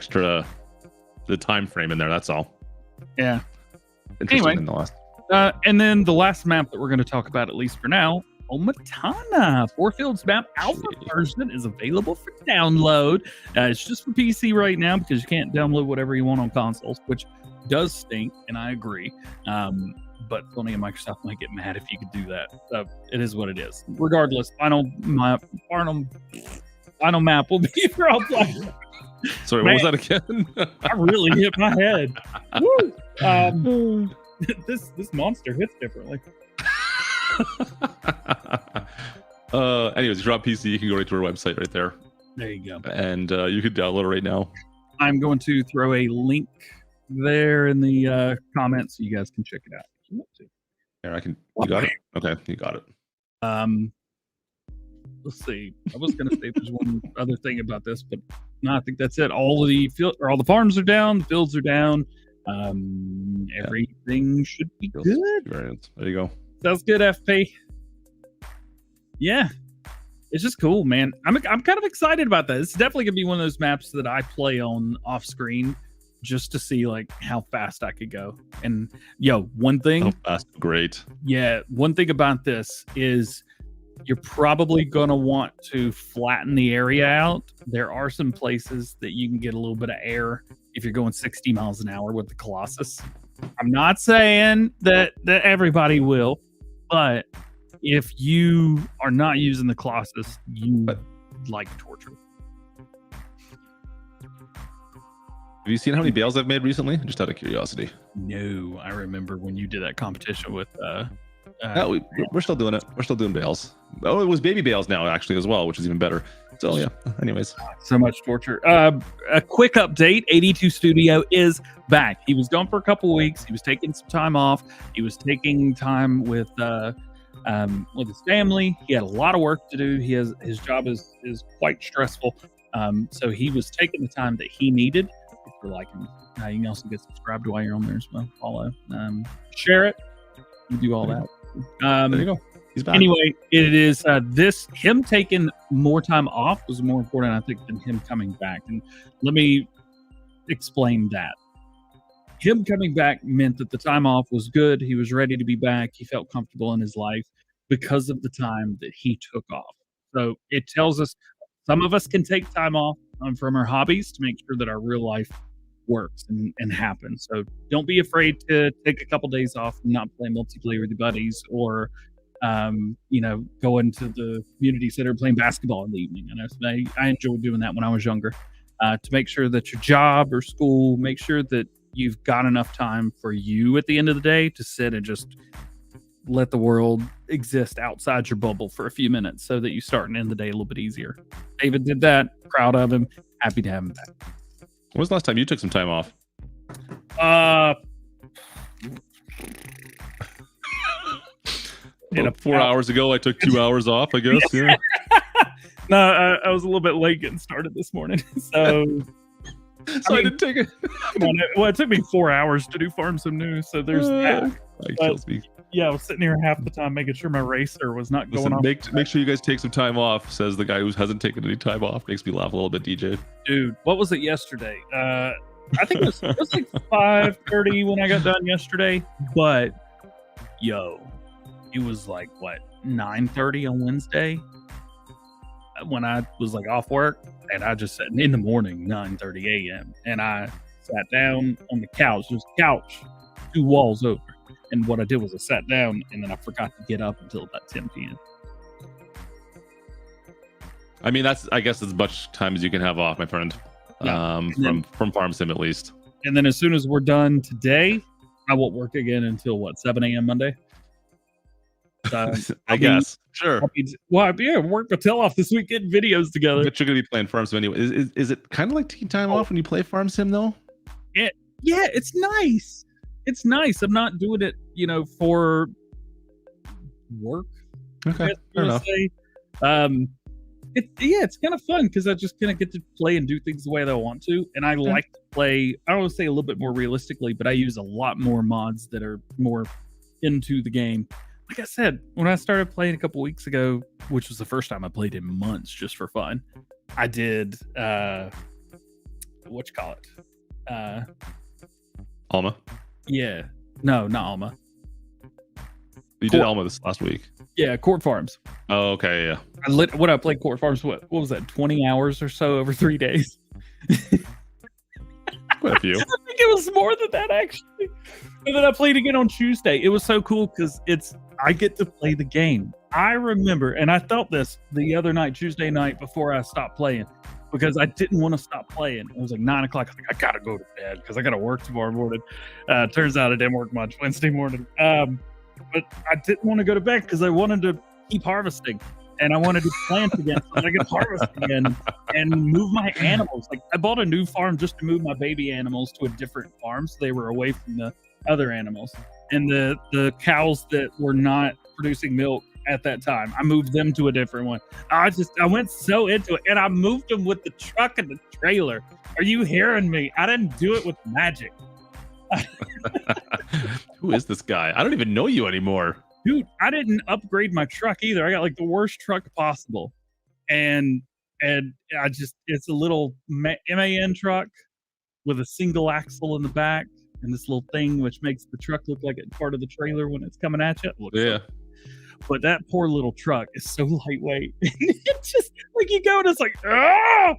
time frame in there. That's all. Yeah. Interesting, Anyway, nonetheless. And then the last map that we're going to talk about, at least for now, Omatana 4 Fields map alpha version is available for download. It's just for PC right now because you can't download whatever you want on consoles, which does stink, and I agree. But Sony and Microsoft might get mad if you could do that. So it is what it is. Regardless, final map will be for all players. Sorry, what was that again? I really hit my head. Woo! This monster hits differently. Anyways, drop PC. You can go right to our website right there. There you go. And you can download it right now. I'm going to throw a link there in the comments so you guys can check it out if you want to. Here, I can. You got it? Okay, you got it. Let's see. I was going to say there's one other thing about this, but no, I think that's it. All the farms are down, the fields are down. Everything should be good. There you go. Sounds good, FP. Yeah, it's just cool, man. I'm kind of excited about that. It's definitely gonna be one of those maps that I play on off screen just to see like how fast I could go. And one thing. Oh, that's great. Yeah, one thing about this is you're probably gonna want to flatten the area out. There are some places that you can get a little bit of air if you're going 60 miles an hour with the Colossus. I'm not saying that everybody will, but if you are not using the Colossus, you like torture. Have you seen how many bales I've made recently? Just out of curiosity. No, I remember when you did that competition with. We're still doing it. We're still doing bales. Oh, it was baby bales now actually as well, which is even better. So yeah. Anyways, so much torture. A quick update: 82 Studio is back. He was gone for a couple weeks. He was taking some time off. He was taking time with his family. He had a lot of work to do. His job is quite stressful. So he was taking the time that he needed. If you're liking, you can also get subscribed while you're on there as well. Follow, share it. You do all that. There you go. He's back. Anyway, it is him taking more time off was more important, I think, than him coming back. And let me explain that. Him coming back meant that the time off was good. He was ready to be back. He felt comfortable in his life because of the time that he took off. So it tells us some of us can take time off from our hobbies to make sure that our real life works and happens. So don't be afraid to take a couple days off and not play multiplayer with your buddies, or go into the community center playing basketball in the evening. And I enjoyed doing that when I was younger, to make sure that your job or school, make sure that you've got enough time for you at the end of the day to sit and just let the world exist outside your bubble for a few minutes so that you start and end the day a little bit easier. David did that. Proud of him. Happy to have him back. When was the last time you took some time off? About 4 hours ago, I took 2 hours off, I guess. Yeah. No, I was a little bit late getting started this morning. So I didn't take it. It took me 4 hours to do Farm Sim News, so there's that. That kills me. Yeah, I was sitting here half the time making sure my racer was not going off. Make sure you guys take some time off, says the guy who hasn't taken any time off. Makes me laugh a little bit, DJ. Dude, what was it yesterday? I think it was like 5:30 when I got done yesterday, but it was like 9:30 on Wednesday when I was like off work, and I just sat in the morning, 9:30 a.m. and I sat down on the couch, just couch 2 walls over. And what I did was I sat down and then I forgot to get up until about 10 p.m. I mean, I guess as much time as you can have off, my friend. Yeah. From Farm Sim at least. And then as soon as we're done today, I won't work again until 7 a.m. Monday. I guess. Sure. I'll work my tail off this week getting videos together. But you're going to be playing Farm Sim anyway. Is it kind of like taking time off when you play Farm Sim though? Yeah, it's nice. It's nice. I'm not doing it, for work. Okay. Fair enough. It's kind of fun because I just kind of get to play and do things the way that I want to, and I like to play. I don't want to say a little bit more realistically, but I use a lot more mods that are more into the game. Like I said, when I started playing a couple weeks ago, which was the first time I played in months just for fun, I did what you call it? Alma. Yeah, no, not Alma. You did Alma this last week. Yeah, Court Farms. Oh, okay, yeah. I played Court Farms. What was that? 20 hours or so over 3 days. Quite a few. I think it was more than that actually. And then I played again on Tuesday. It was so cool because I get to play the game. I remember, and I felt this the other night, Tuesday night, before I stopped playing, because I didn't want to stop playing. It was like 9 o'clock. I was like, I gotta go to bed because I gotta work tomorrow morning. Turns out I didn't work much Wednesday morning. But I didn't want to go to bed because I wanted to keep harvesting. And I wanted to plant again so that I could harvest again and move my animals. Like I bought a new farm just to move my baby animals to a different farm so they were away from the other animals. And the cows that were not producing milk at that time, I moved them to a different one. I went so into it, and I moved them with the truck and the trailer. Are you hearing me? I didn't do it with magic. Who is this guy? I don't even know you anymore. Dude, I didn't upgrade my truck either. I got like the worst truck possible. And it's a little MAN truck with a single axle in the back and this little thing which makes the truck look like it's part of the trailer when it's coming at you. Yeah. But that poor little truck is so lightweight. It's just like you go and it's like, ah,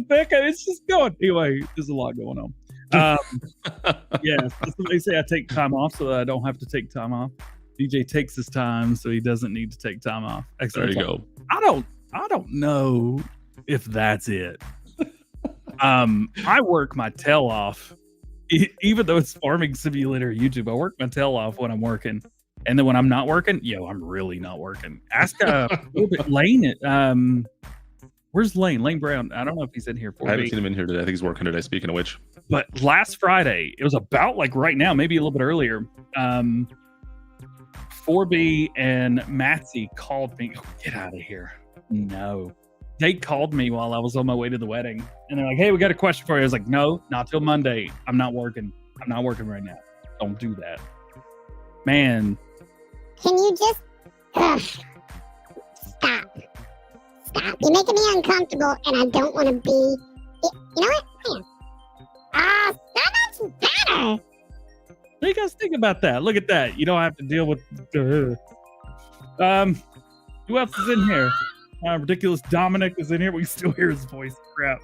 Becca, it's just going. Anyway, there's a lot going on. Yeah, somebody say I take time off so that I don't have to take time off. DJ takes his time so he doesn't need to take time off. Excellent. There you go. I don't know if that's it. I work my tail off, even though it's Farming Simulator YouTube. I work my tail off when I'm working, and then when I'm not working, I'm really not working. Ask a little bit Lane. Where's Lane? Lane Brown. I don't know if he's in here for me. I haven't seen him in here today. I think he's working today. Speaking of which, but last Friday, it was about like right now, maybe a little bit earlier. 4B and Matsy called me. Oh, get out of here. No. They called me while I was on my way to the wedding. And they're like, hey, we got a question for you. I was like, no, not till Monday. I'm not working. I'm not working right now. Don't do that. Man. Can you just... Stop. Stop. You're making me uncomfortable, and I don't want to be... You know what? So much better. What do you guys think about that? Look at that. You don't have to deal with... Who else is in here? Ridiculous Dominic is in here. We can still hear his voice. Crap.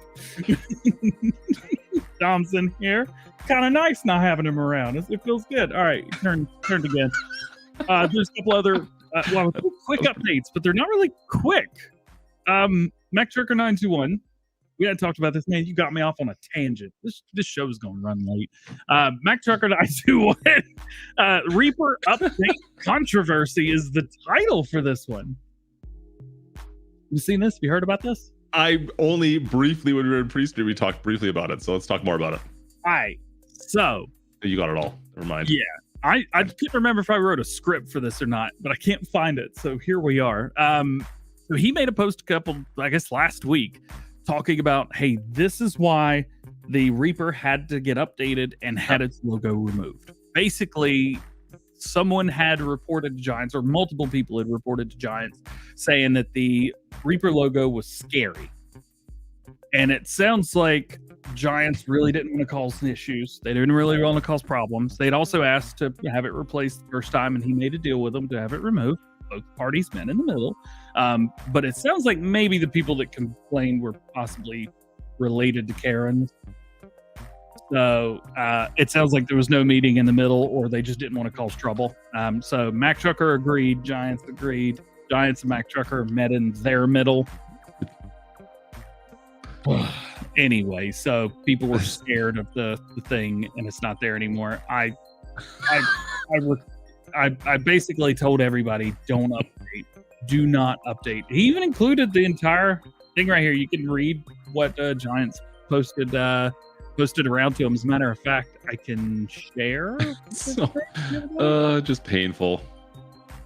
Dom's in here. Kind of nice not having him around. It feels good. All right, turned again. There's a couple other quick updates, but they're not really quick. Mac Trucker 921. We hadn't talked about this, man. You got me off on a tangent. This show is going to run late. Mac Trucker 921. Reaper update controversy is the title for this one. You seen this? You heard about this? I only briefly, when we were in pre-stream, we talked briefly about it. So let's talk more about it. All right. So you got it all. Never mind. Yeah. I can't remember if I wrote a script for this or not, but I can't find it. So here we are. So he made a post last week talking about, hey, this is why the Reaper had to get updated and had its logo removed. Basically, someone had reported to Giants, or multiple people had reported to Giants, saying that the Reaper logo was scary. And it sounds like Giants really didn't want to cause issues. They didn't really want to cause problems. They'd also asked to have it replaced the first time, and he made a deal with them to have it removed. Both parties met in the middle. But it sounds like maybe the people that complained were possibly related to Karen. So it sounds like there was no meeting in the middle, or they just didn't want to cause trouble. So Mac Trucker agreed. Giants agreed. Giants and Mac Trucker met in their middle. Anyway, so people were scared of the thing, and it's not there anymore. I basically told everybody, don't update. Do not update. He even included the entire thing right here. You can read what Giants posted around to him. As a matter of fact, I can share. Just painful.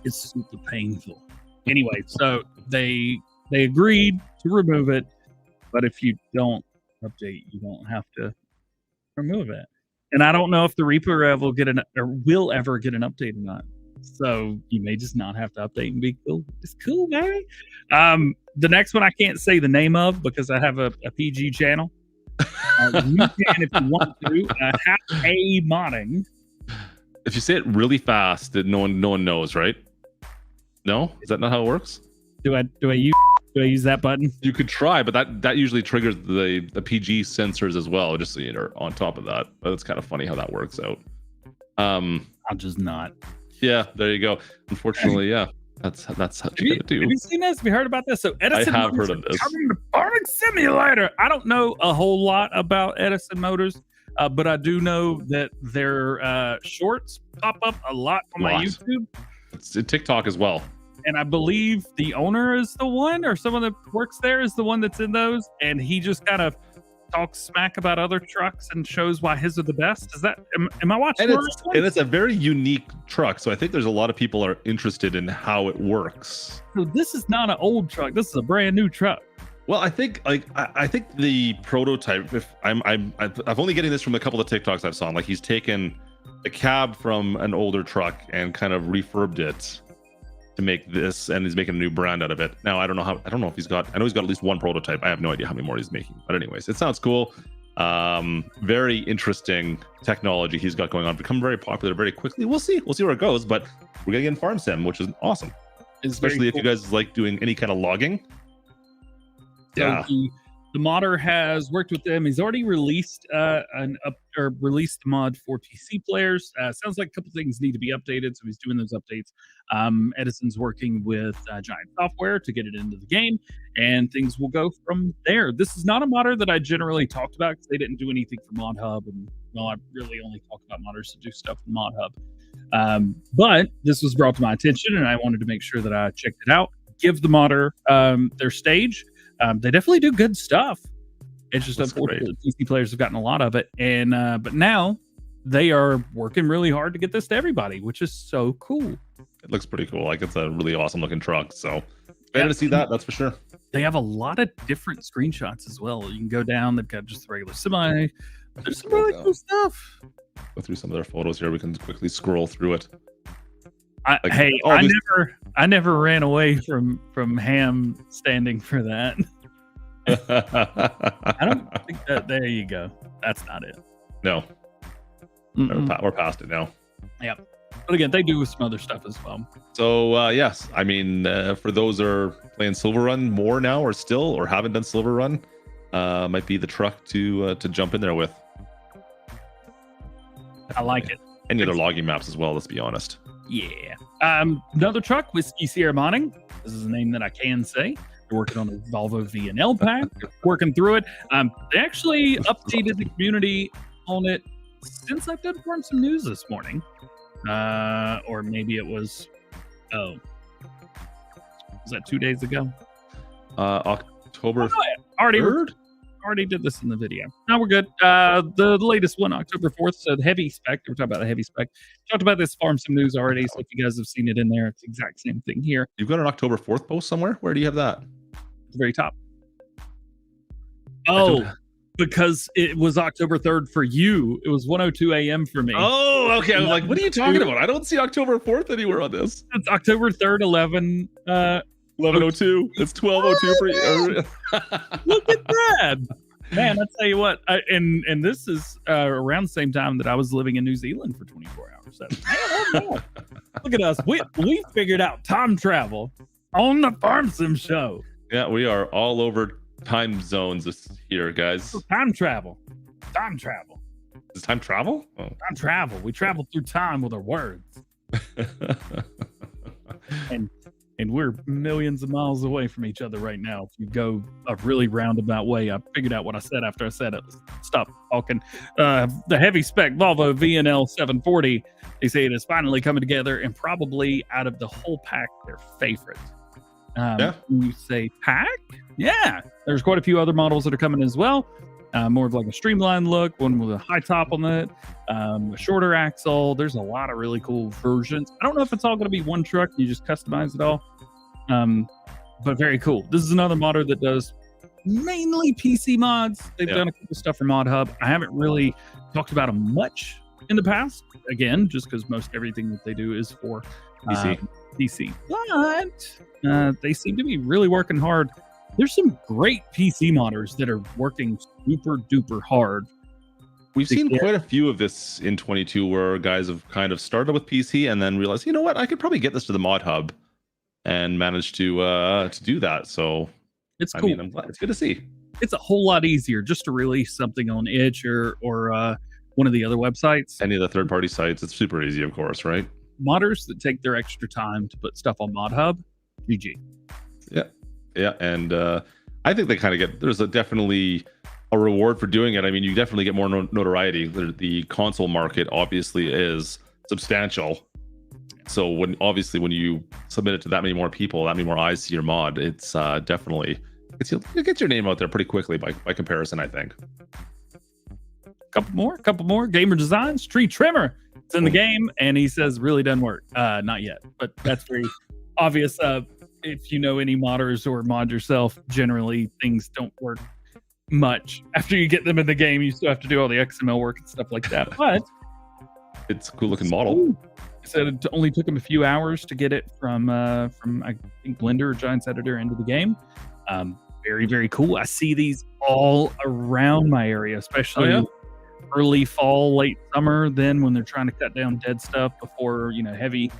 It's super painful. Anyway, so they they agreed to remove it, but if you don't update, you don't have to remove it. And I don't know if the Reaper will ever get an update or not. So you may just not have to update and be cool. It's cool, baby. The next one I can't say the name of because I have a PG channel. You can, if you want to, have a modding. If you say it really fast, that no one knows, right? No, is that not how it works? Do I use that button? You could try, but that usually triggers the PG sensors as well, just so you're on top of that. But it's kind of funny how that works out. I'll just not. Yeah, there you go. Unfortunately, yeah, that's what you gotta do. Have you seen this? Have you heard about this? So Edison I have Motors heard of this. coming to Farming Simulator. I don't know a whole lot about Edison Motors, but I do know that their shorts pop up a lot on my YouTube. It's TikTok as well. And I believe the owner is the one, or someone that works there is the one that's in those, and he just kind of talks smack about other trucks and shows why his are the best. Is that am I watching? And it's a very unique truck, so I think there's a lot of people are interested in how it works. So this is not an old truck. This is a brand new truck. Well, I think I think the prototype. If I'm only getting this from a couple of TikToks I've saw. Like he's taken the cab from an older truck and kind of refurbed it to make this, and he's making a new brand out of it. Now I don't know if he's got. I know he's got at least one prototype. I have no idea how many more he's making. But anyways, it sounds cool. Very interesting technology he's got going on. Become very popular very quickly. We'll see where it goes. But we're getting in farm sim, which is awesome. Especially if you guys like doing any kind of logging. So the modder has worked with them. He's already released released the mod for PC players. Sounds like a couple things need to be updated, so he's doing those updates. Edison's working with Giant Software to get it into the game, and things will go from there. This is not a modder that I generally talked about because they didn't do anything for Mod Hub, and I really only talk about modders to do stuff in Mod Hub. But this was brought to my attention, and I wanted to make sure that I checked it out. Give the modder their stage. They definitely do good stuff. It's just unfortunate PC players have gotten a lot of it, and but now they are working really hard to get this to everybody, which is so cool. It looks pretty cool. Like it's a really awesome looking truck. So excited to see that's for sure. They have a lot of different screenshots as well. You can go down. They've got just the regular semi. There's some really cool stuff. Go through some of their photos here. We can quickly scroll through it. I never ran away from Ham standing for that. I don't think that. There you go. That's not it. No, we're past it now. Yep. But again, they do some other stuff as well. So yes, I mean, for those that are playing Silver Run more now, or still, or haven't done Silver Run, might be the truck to jump in there with. I like it. Any other logging maps as well? Let's be honest. Yeah. Another truck, Whiskey Sierra Modding. This is a name that I can say. They're working on the Volvo VNL pack. They're working through it. They actually updated the community on it since I've done Farm Some News this morning. Or maybe it was, was that 2 days ago? October 3rd? Already did this in the video. Now we're good. The latest one, October 4th. So the heavy spec. We're talking about the heavy spec. Talked about this Farm Some News already. So if you guys have seen it in there, it's the exact same thing here. You've got an October 4th post somewhere. Where do you have that? At the very top. Oh, because it was October 3rd for you. It was 1:02 a.m. for me. Oh, okay. I'm like, what are you talking about? I don't see October 4th anywhere on this. It's October 3rd, 11:02. It's 12:02 for you. Look at that. Man, I tell you what, and this is around the same time that I was living in New Zealand for 24 hours. So, look at us. We figured out time travel on the Farm Sim show. Yeah, we are all over time zones this here, guys. Time travel. Is time travel? Oh. Time travel. We travel through time with our words. And we're millions of miles away from each other right now. If you go a really roundabout way, I figured out what I said after I said it. Stop talking. The heavy spec Volvo VNL 740, they say it is finally coming together, and probably out of the whole pack, their favorite. Yeah. You say pack? Yeah. There's quite a few other models that are coming as well. More of like a streamlined look, one with a high top on it, a shorter axle. There's a lot of really cool versions. I don't know if it's all going to be one truck. You just customize it all. but very cool. This is another modder that does mainly PC mods. They've done a couple stuff for Mod Hub. I haven't really talked about them much in the past. Again, just because most everything that they do is for PC. But they seem to be really working hard. There's some great PC modders that are working super duper hard. We've seen quite a few of this in 22 where guys have kind of started with PC and then realized, you know what, I could probably get this to the Mod Hub and managed to do that. So it's cool. I mean, I'm glad. It's good to see. It's a whole lot easier just to release something on Itch or one of the other websites. Any of the third-party sites, it's super easy, of course, right? Modders that take their extra time to put stuff on Mod Hub, GG. Yeah, and I think they kind of get, there's definitely a reward for doing it. I mean, you definitely get more notoriety. The console market obviously is substantial. So when you submit it to that many more people, that many more eyes see your mod, it's definitely, you get your name out there pretty quickly by comparison, I think. Couple more. Gamer Designs, Tree Trimmer. It's in the game, and he says really doesn't work. Not yet, but that's very obvious. If you know any modders or mod yourself, generally things don't work much. After you get them in the game, you still have to do all the XML work and stuff like that. But it's a cool looking model. He said it only took him a few hours to get it from I think Blender or Giants Editor into the game. Very, very cool. I see these all around my area, especially early fall, late summer. Then when they're trying to cut down dead stuff before heavy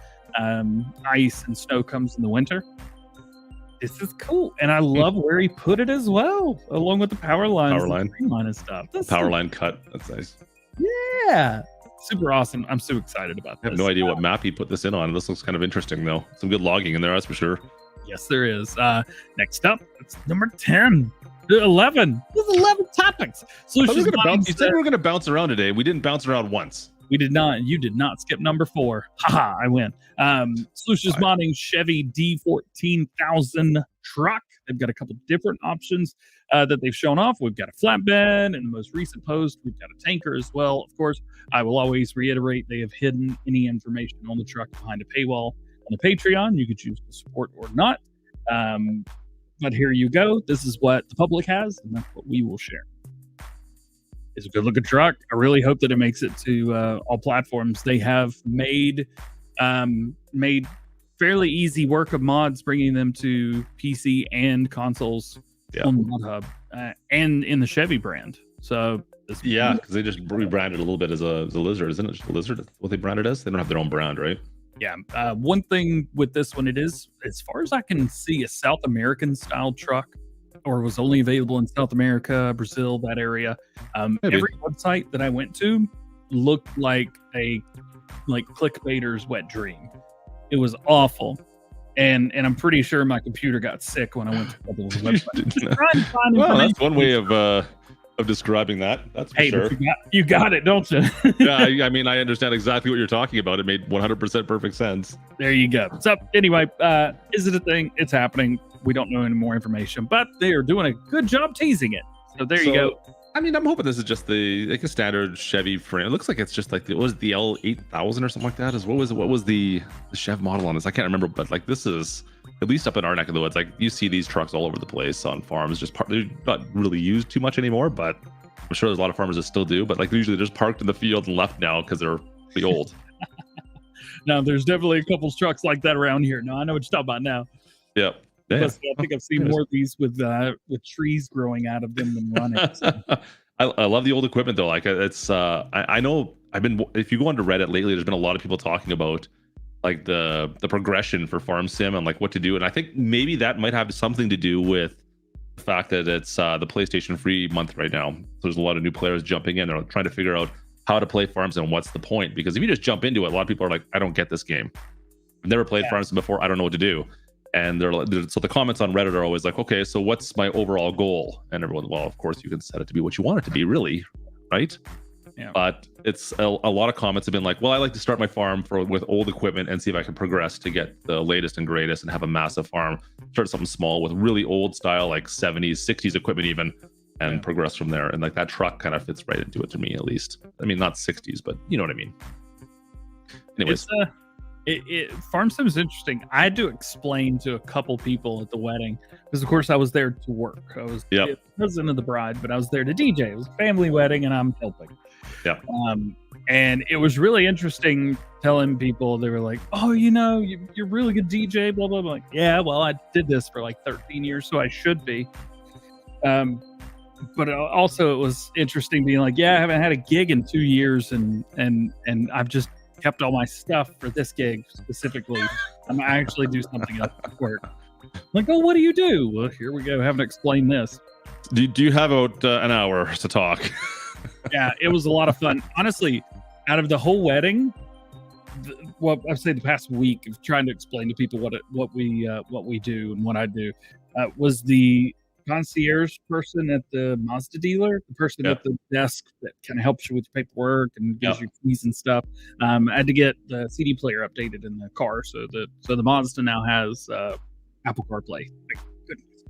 ice and snow comes in the winter. This is cool, and I love where he put it as well, along with the power line and stuff. Power line cut. That's nice. Yeah, super awesome. I'm so excited about this. I have no idea what map he put this in on. This looks kind of interesting, though. Some good logging in there, that's for sure. Yes, there is. Next up, it's number 10. 11. There's 11 topics. So you said we were going to bounce around today. We didn't bounce around once. We did not. You did not skip number 4. Haha, I win. Slush's modding Chevy D14000 truck. They've got a couple different options that they've shown off. We've got a flatbed. In the most recent post, we've got a tanker as well. Of course, I will always reiterate they have hidden any information on the truck behind a paywall on the Patreon. You could choose to support or not. But here you go. This is what the public has, and that's what we will share. It's a good looking truck. I really hope that it makes it to all platforms. They have made fairly easy work of mods, bringing them to PC and consoles on the Mod Hub and in the Chevy brand. So because they just rebranded a little bit as a Lizard, isn't it? Just a Lizard, what they branded as. They don't have their own brand, right? Yeah. One thing with this one, it is, as far as I can see, a South American style truck, or was only available in South America, Brazil, that area. Every website that I went to looked like clickbaiter's wet dream. It was awful. And I'm pretty sure my computer got sick when I went to a couple of websites. Well, that's one way of describing that. That's for sure. You got it, don't you? Yeah, I mean, I understand exactly what you're talking about. It made 100% perfect sense. There you go. So anyway, is it a thing? It's happening. We don't know any more information, but they are doing a good job teasing it. So there you go. I mean, I'm hoping this is just a standard Chevy frame. It looks like it's just like the L8000 or something like that. What was the Chev model on this? I can't remember, but like this is, at least up in our neck of the woods, like you see these trucks all over the place on farms. They're not really used too much anymore, but I'm sure there's a lot of farmers that still do. But like usually they're just parked in the field and left now because they're pretty old. No, there's definitely a couple trucks like that around here. No, I know what you're talking about now. Yeah. I think I've seen more of these with trees growing out of them than running. So. I love the old equipment though. Like it's I know if you go onto Reddit lately, there's been a lot of people talking about like the progression for Farm Sim and like what to do. And I think maybe that might have something to do with the fact that it's the PlayStation free month right now. So there's a lot of new players jumping in. They're trying to figure out how to play Farm Sim and what's the point. Because if you just jump into it, a lot of people are like, I don't get this game. I've never played Farm Sim before. I don't know what to do. And so the comments on Reddit are always like, okay, so what's my overall goal? And everyone, well, of course you can set it to be what you want it to be, really, right? Yeah. But it's a lot of comments have been like, well, I like to start my farm with old equipment and see if I can progress to get the latest and greatest and have a massive farm. Start something small with really old style, like 70s, 60s equipment even, and progress from there. And like that truck kind of fits right into it to me, at least. I mean, not 60s, but you know what I mean. Anyways. Farm sim is interesting. I had to explain to a couple people at the wedding because, of course, I was there to work. I was the cousin of the bride, but I was there to DJ. It was a family wedding, and I'm helping. Yeah. And it was really interesting telling people. They were like, "Oh, you're really good DJ." Blah blah blah. Like, yeah, well, I did this for like 13 years, so I should be. But also, it was interesting being like, "Yeah, I haven't had a gig in 2 years, and I've just kept all my stuff for this gig specifically. I actually do something else at work." I'm like, oh, what do you do? Well, here we go. Having to explain this. Do you have about an hour to talk? Yeah, it was a lot of fun. Honestly, out of the whole wedding, I'd say the past week of trying to explain to people what we do and what I do was the concierge person at the Mazda dealer, the person at the desk that kind of helps you with your paperwork and gives you keys and stuff. I had to get the CD player updated in the car, so the Mazda now has Apple CarPlay. Thank goodness.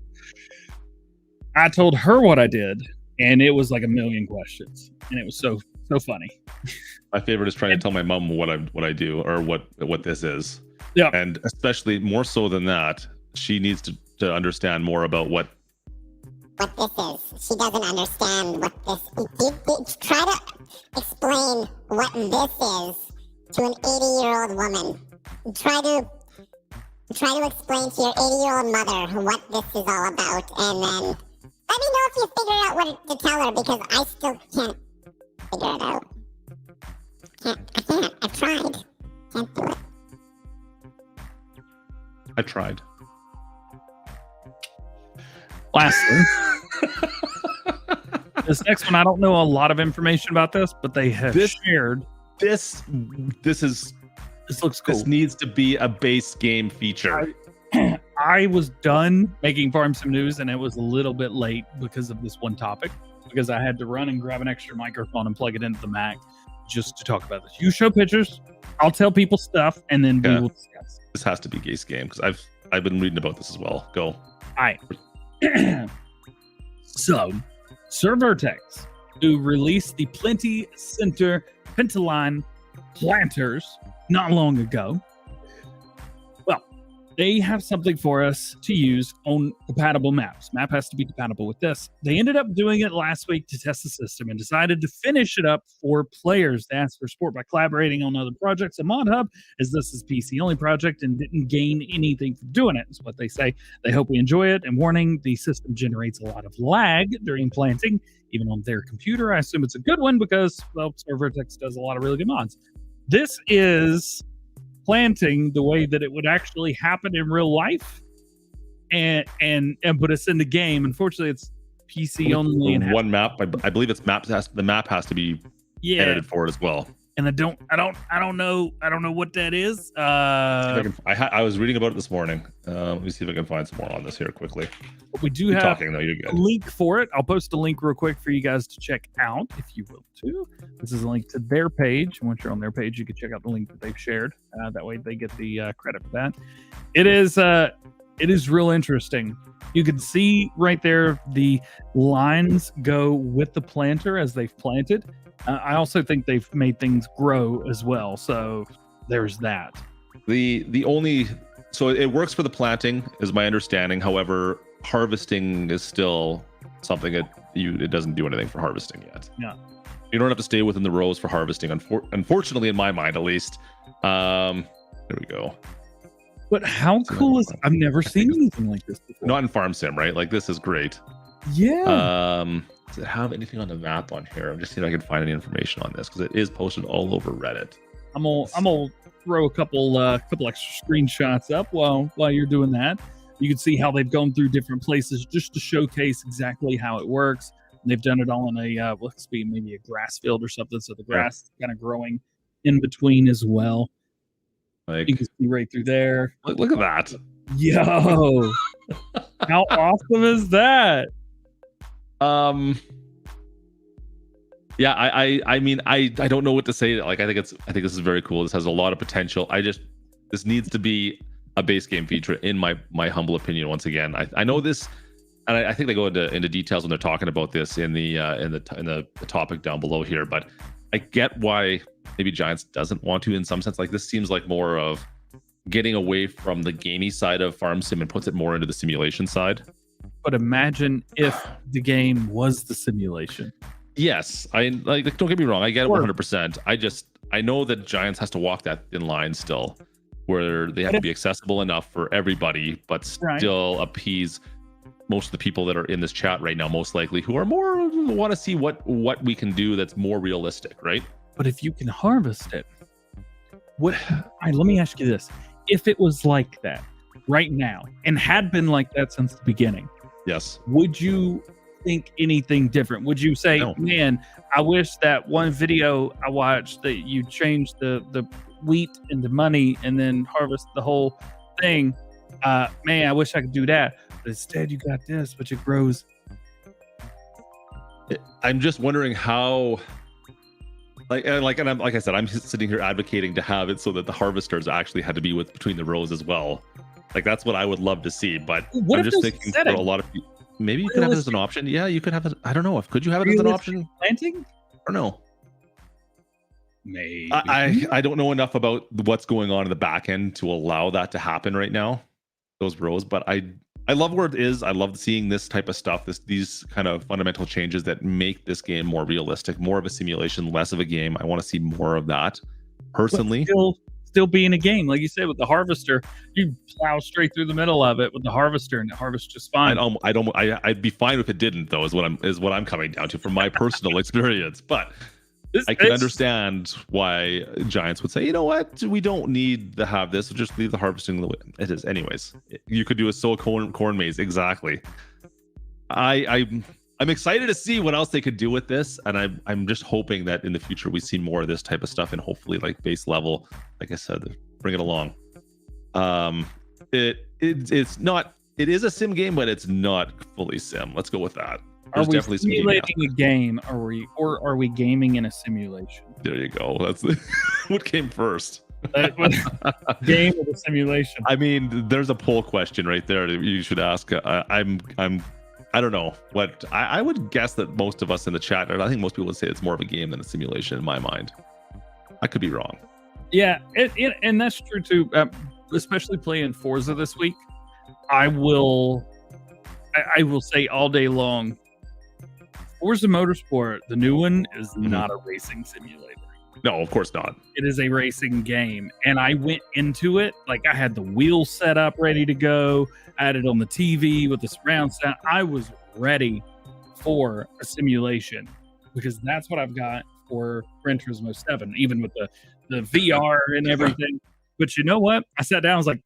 I told her what I did, and it was like a million questions, and it was so funny. My favorite is trying to tell my mom what I do or what this is. Yeah, and especially more so than that, she needs to understand more about what this is. She doesn't understand what this. Try to explain what this is to an 80-year-old woman. Try to explain to your 80-year-old mother what this is all about, and then let me know if you figure out what to tell her, because I still can't figure it out. I can't. I've tried. Can't do it. I tried. Lastly, this next one, I don't know a lot of information about this, but they have shared. This looks cool. This needs to be a base game feature. I was done making Farm Sim news, and it was a little bit late because of this one topic, because I had to run and grab an extra microphone and plug it into the Mac just to talk about this. You show pictures, I'll tell people stuff, and then we will discuss. This has to be base game because I've been reading about this as well. Go. All right. So, Sir Vertex, who released the Plenty Center Pentaline planters not long ago, well, they have something for us to use on compatible maps. Map has to be compatible with this. They ended up doing it last week to test the system and decided to finish it up for players. They asked for support by collaborating on other projects at ModHub, as this is PC-only project and didn't gain anything from doing it, is what they say. They hope we enjoy it. And warning, the system generates a lot of lag during planting, even on their computer. I assume it's a good one because, well, Sir Vertex does a lot of really good mods. This is planting the way that it would actually happen in real life, and put us in the game. Unfortunately, it's PC only. And one map. I believe it's the map has to be edited for it as well. And I don't know what that is. I was reading about it this morning. Let me see if I can find some more on this here quickly. But we do have a link for it. I'll post a link real quick for you guys to check out if you will too. This is a link to their page. Once you're on their page, you can check out the link that they've shared. That way they get the credit for that. It is real interesting. You can see right there the lines go with the planter as they've planted. I also think they've made things grow as well. So there's that. So it works for the planting, is my understanding. However, harvesting is still something that it doesn't do anything for harvesting yet. Yeah. You don't have to stay within the rows for harvesting. Unfortunately, in my mind, at least. There we go. But how cool is? I've never seen anything like this before. Not in Farm Sim, right? Like, this is great. Yeah. Does it have anything on the map on here? I'm just seeing if I can find any information on this because it is posted all over Reddit. I'm gonna throw a couple extra screenshots up while you're doing that. You can see how they've gone through different places just to showcase exactly how it works. And they've done it all in a let's be maybe a grass field or something, so the grass is kind of growing in between as well. Like, you can see right through there. Look at that. Yo, how awesome is that? Yeah, I mean, I don't know what to say. Like, I think this is very cool. This has a lot of potential. This needs to be a base game feature, in my humble opinion. Once again, I know this, and I think they go into details when they're talking about this in the topic down below here. But I get why maybe Giants doesn't want to in some sense. Like this seems like more of getting away from the gamey side of farm sim and puts it more into the simulation side. But imagine if the game was the simulation. Yes, I like. Don't get me wrong. I get it 100%. I know that Giants has to walk that thin line still, where they have to be accessible enough for everybody, but still appease most of the people that are in this chat right now, most likely, who are more want to see what we can do that's more realistic, right? But if you can harvest it, what? All right, let me ask you this: if it was like that right now and had been like that since the beginning, yes, would you think anything different? Would you say, man, I wish that one video I watched that you changed the wheat into money and then harvest the whole thing? Man, I wish I could do that. But instead, you got this, but it grows. I'm just wondering how. Like I said, I'm sitting here advocating to have it so that the harvesters actually had to be between the rows as well. Like that's what I would love to see. But I'm just thinking for a lot of people, maybe you could have it as an option. Yeah, you could have it. I don't know. Could you have it as an option? Planting? Or no? Maybe. I don't know enough about what's going on in the back end to allow that to happen right now. Those rows, but I love where it is. I love seeing this type of stuff, these kind of fundamental changes that make this game more realistic, more of a simulation, less of a game. I want to see more of that personally. Still being a game, like you said, with the harvester, you plow straight through the middle of it with the harvester, and it harvests just fine. I'd be fine if it didn't, though. Is what I'm coming down to from my personal experience, but. I can understand why Giants would say, you know what, we don't need to have this. We'll just leave the harvesting the way it is. Anyways, you could do a soul corn maze. Exactly. I'm excited to see what else they could do with this, and I'm just hoping that in the future we see more of this type of stuff, and hopefully like base level, like I said, bring it along. It's not. It is a sim game, but it's not fully sim. Let's go with that. Are we simulating a game, or are we gaming in a simulation? There you go. That's what came first. Game or the simulation? I mean, there's a poll question right there that you should ask. I don't know what I would guess that most of us in the chat, and I think most people would say it's more of a game than a simulation in my mind. I could be wrong. Yeah, and that's true too. Especially playing Forza this week, I will say all day long, Forza Motorsport, the new one, is not a racing simulator. No, of course not. It is a racing game. And I went into it, like I had the wheels set up ready to go. I had it on the TV with the surround sound. I was ready for a simulation because that's what I've got for Gran Turismo 7, even with the VR and everything. But you know what? I sat down, I was like,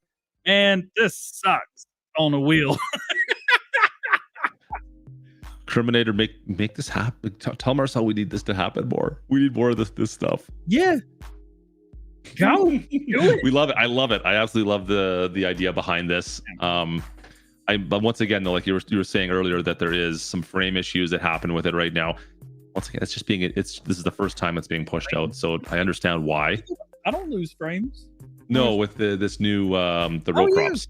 man, this sucks on a wheel. Criminator, make this happen. Tell Marcel we need this to happen more. We need more of this stuff. Yeah. Go. Do it. We love it. I love it. I absolutely love the idea behind this. But once again, though, like you were saying earlier, that there is some frame issues that happen with it right now. Once again, this is the first time it's being pushed out, so I understand why. I don't lose frames. No, with this new the row crops.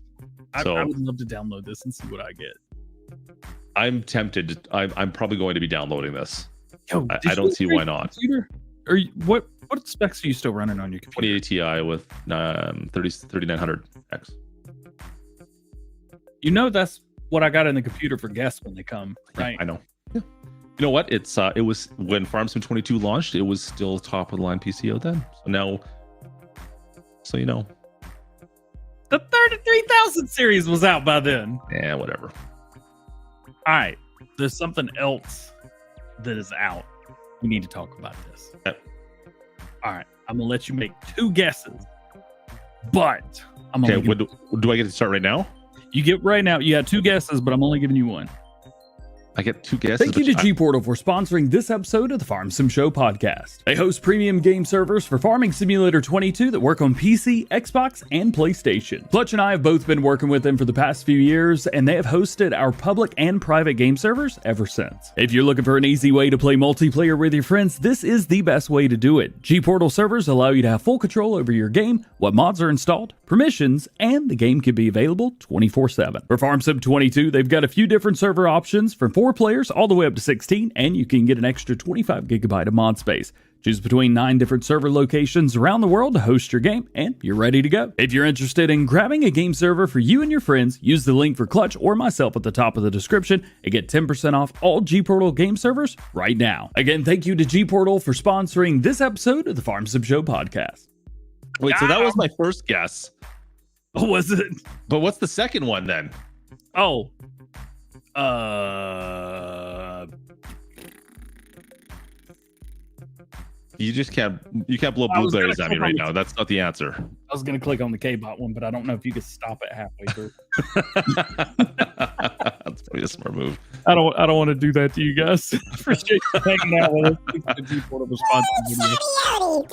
I would love to download this and see what I get. I'm tempted. I'm probably going to be downloading this. Yo, I don't see why not. Computer? Or what specs are you still running on your computer? 2080 Ti with 3900X. You know that's what I got in the computer for guests when they come, right? I know. Yeah. You know what? It was when FS22 launched. It was still top of the line PCO then. So now, you know, the 33,000 series was out by then. Yeah, whatever. All right, there's something else that is out. We need to talk about this. Yep. All right, I'm gonna let you make 2 guesses, but I'm okay. Do I get to start right now? You get right now. You got 2 guesses, but I'm only giving you 1. I get 2 guesses. Thank you to G-Portal for sponsoring this episode of the Farm Sim Show podcast. They host premium game servers for Farming Simulator 22 that work on PC, Xbox, and PlayStation. Fletch and I have both been working with them for the past few years, and they have hosted our public and private game servers ever since. If you're looking for an easy way to play multiplayer with your friends, this is the best way to do it. G-Portal servers allow you to have full control over your game, what mods are installed, permissions, and the game can be available 24/7. For Farm Sim 22, they've got a few different server options from 4 players all the way up to 16, and you can get an extra 25 gigabyte of mod space. Choose between 9 different server locations around the world to host your game, and you're ready to go. If you're interested in grabbing a game server for you and your friends, use the link for Clutch or myself at the top of the description and get 10% off all G-Portal game servers right now. Again, thank you to G-Portal for sponsoring this episode of the Farm Sim Show podcast. Wait, so that was my first guess. Oh, was it? But what's the second one then? Oh. You can't blow blueberries at me right now. That's not the answer. I was going to click on the K-bot one, but I don't know if you could stop it halfway through. That's probably a smart move. I don't want to do that to you guys. Appreciate you hanging out with us. The G-Portal The G-Portal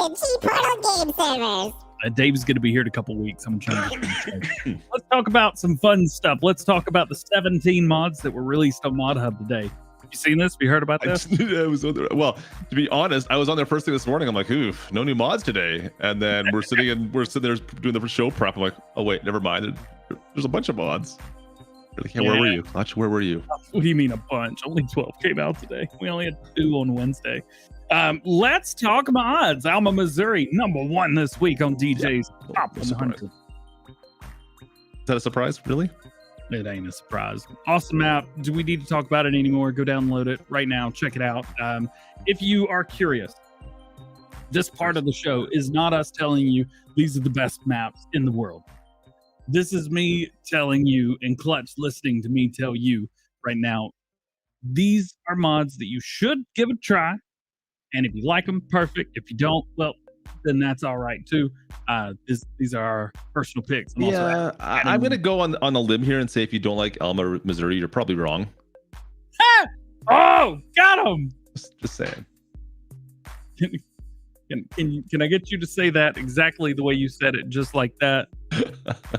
game servers. Dave's going to be here in a couple weeks. I'm trying to Let's talk about some fun stuff. Let's talk about the 17 mods that were released on Mod Hub today. You seen this? You heard about this? I was on there. Well, to be honest, I was on there first thing this morning. I'm like, oof, no new mods today. And then we're sitting there doing the show prep. I'm like, oh wait, never mind. There's a bunch of mods. Like, yeah, where were you? Clutch, where were you? What do you mean a bunch? Only 12 came out today. We only had 2 on Wednesday. Let's talk mods. Alma, Missouri, #1 this week on DJ's Top 100. Is that a surprise? Really? It ain't a surprise. Awesome map. Do we need to talk about it anymore? Go download it right now. Check it out. If you are curious, this part of the show is not us telling you these are the best maps in the world. This is me telling you and Clutch listening to me tell you right now, these are mods that you should give a try. And if you like them, perfect. If you don't, well, then that's all right too. These are our personal picks. Yeah, I'm going to go on a limb here and say if you don't like Alma, Missouri, you're probably wrong. Oh, got him. Just saying. Can I get you to say that exactly the way you said it, just like that,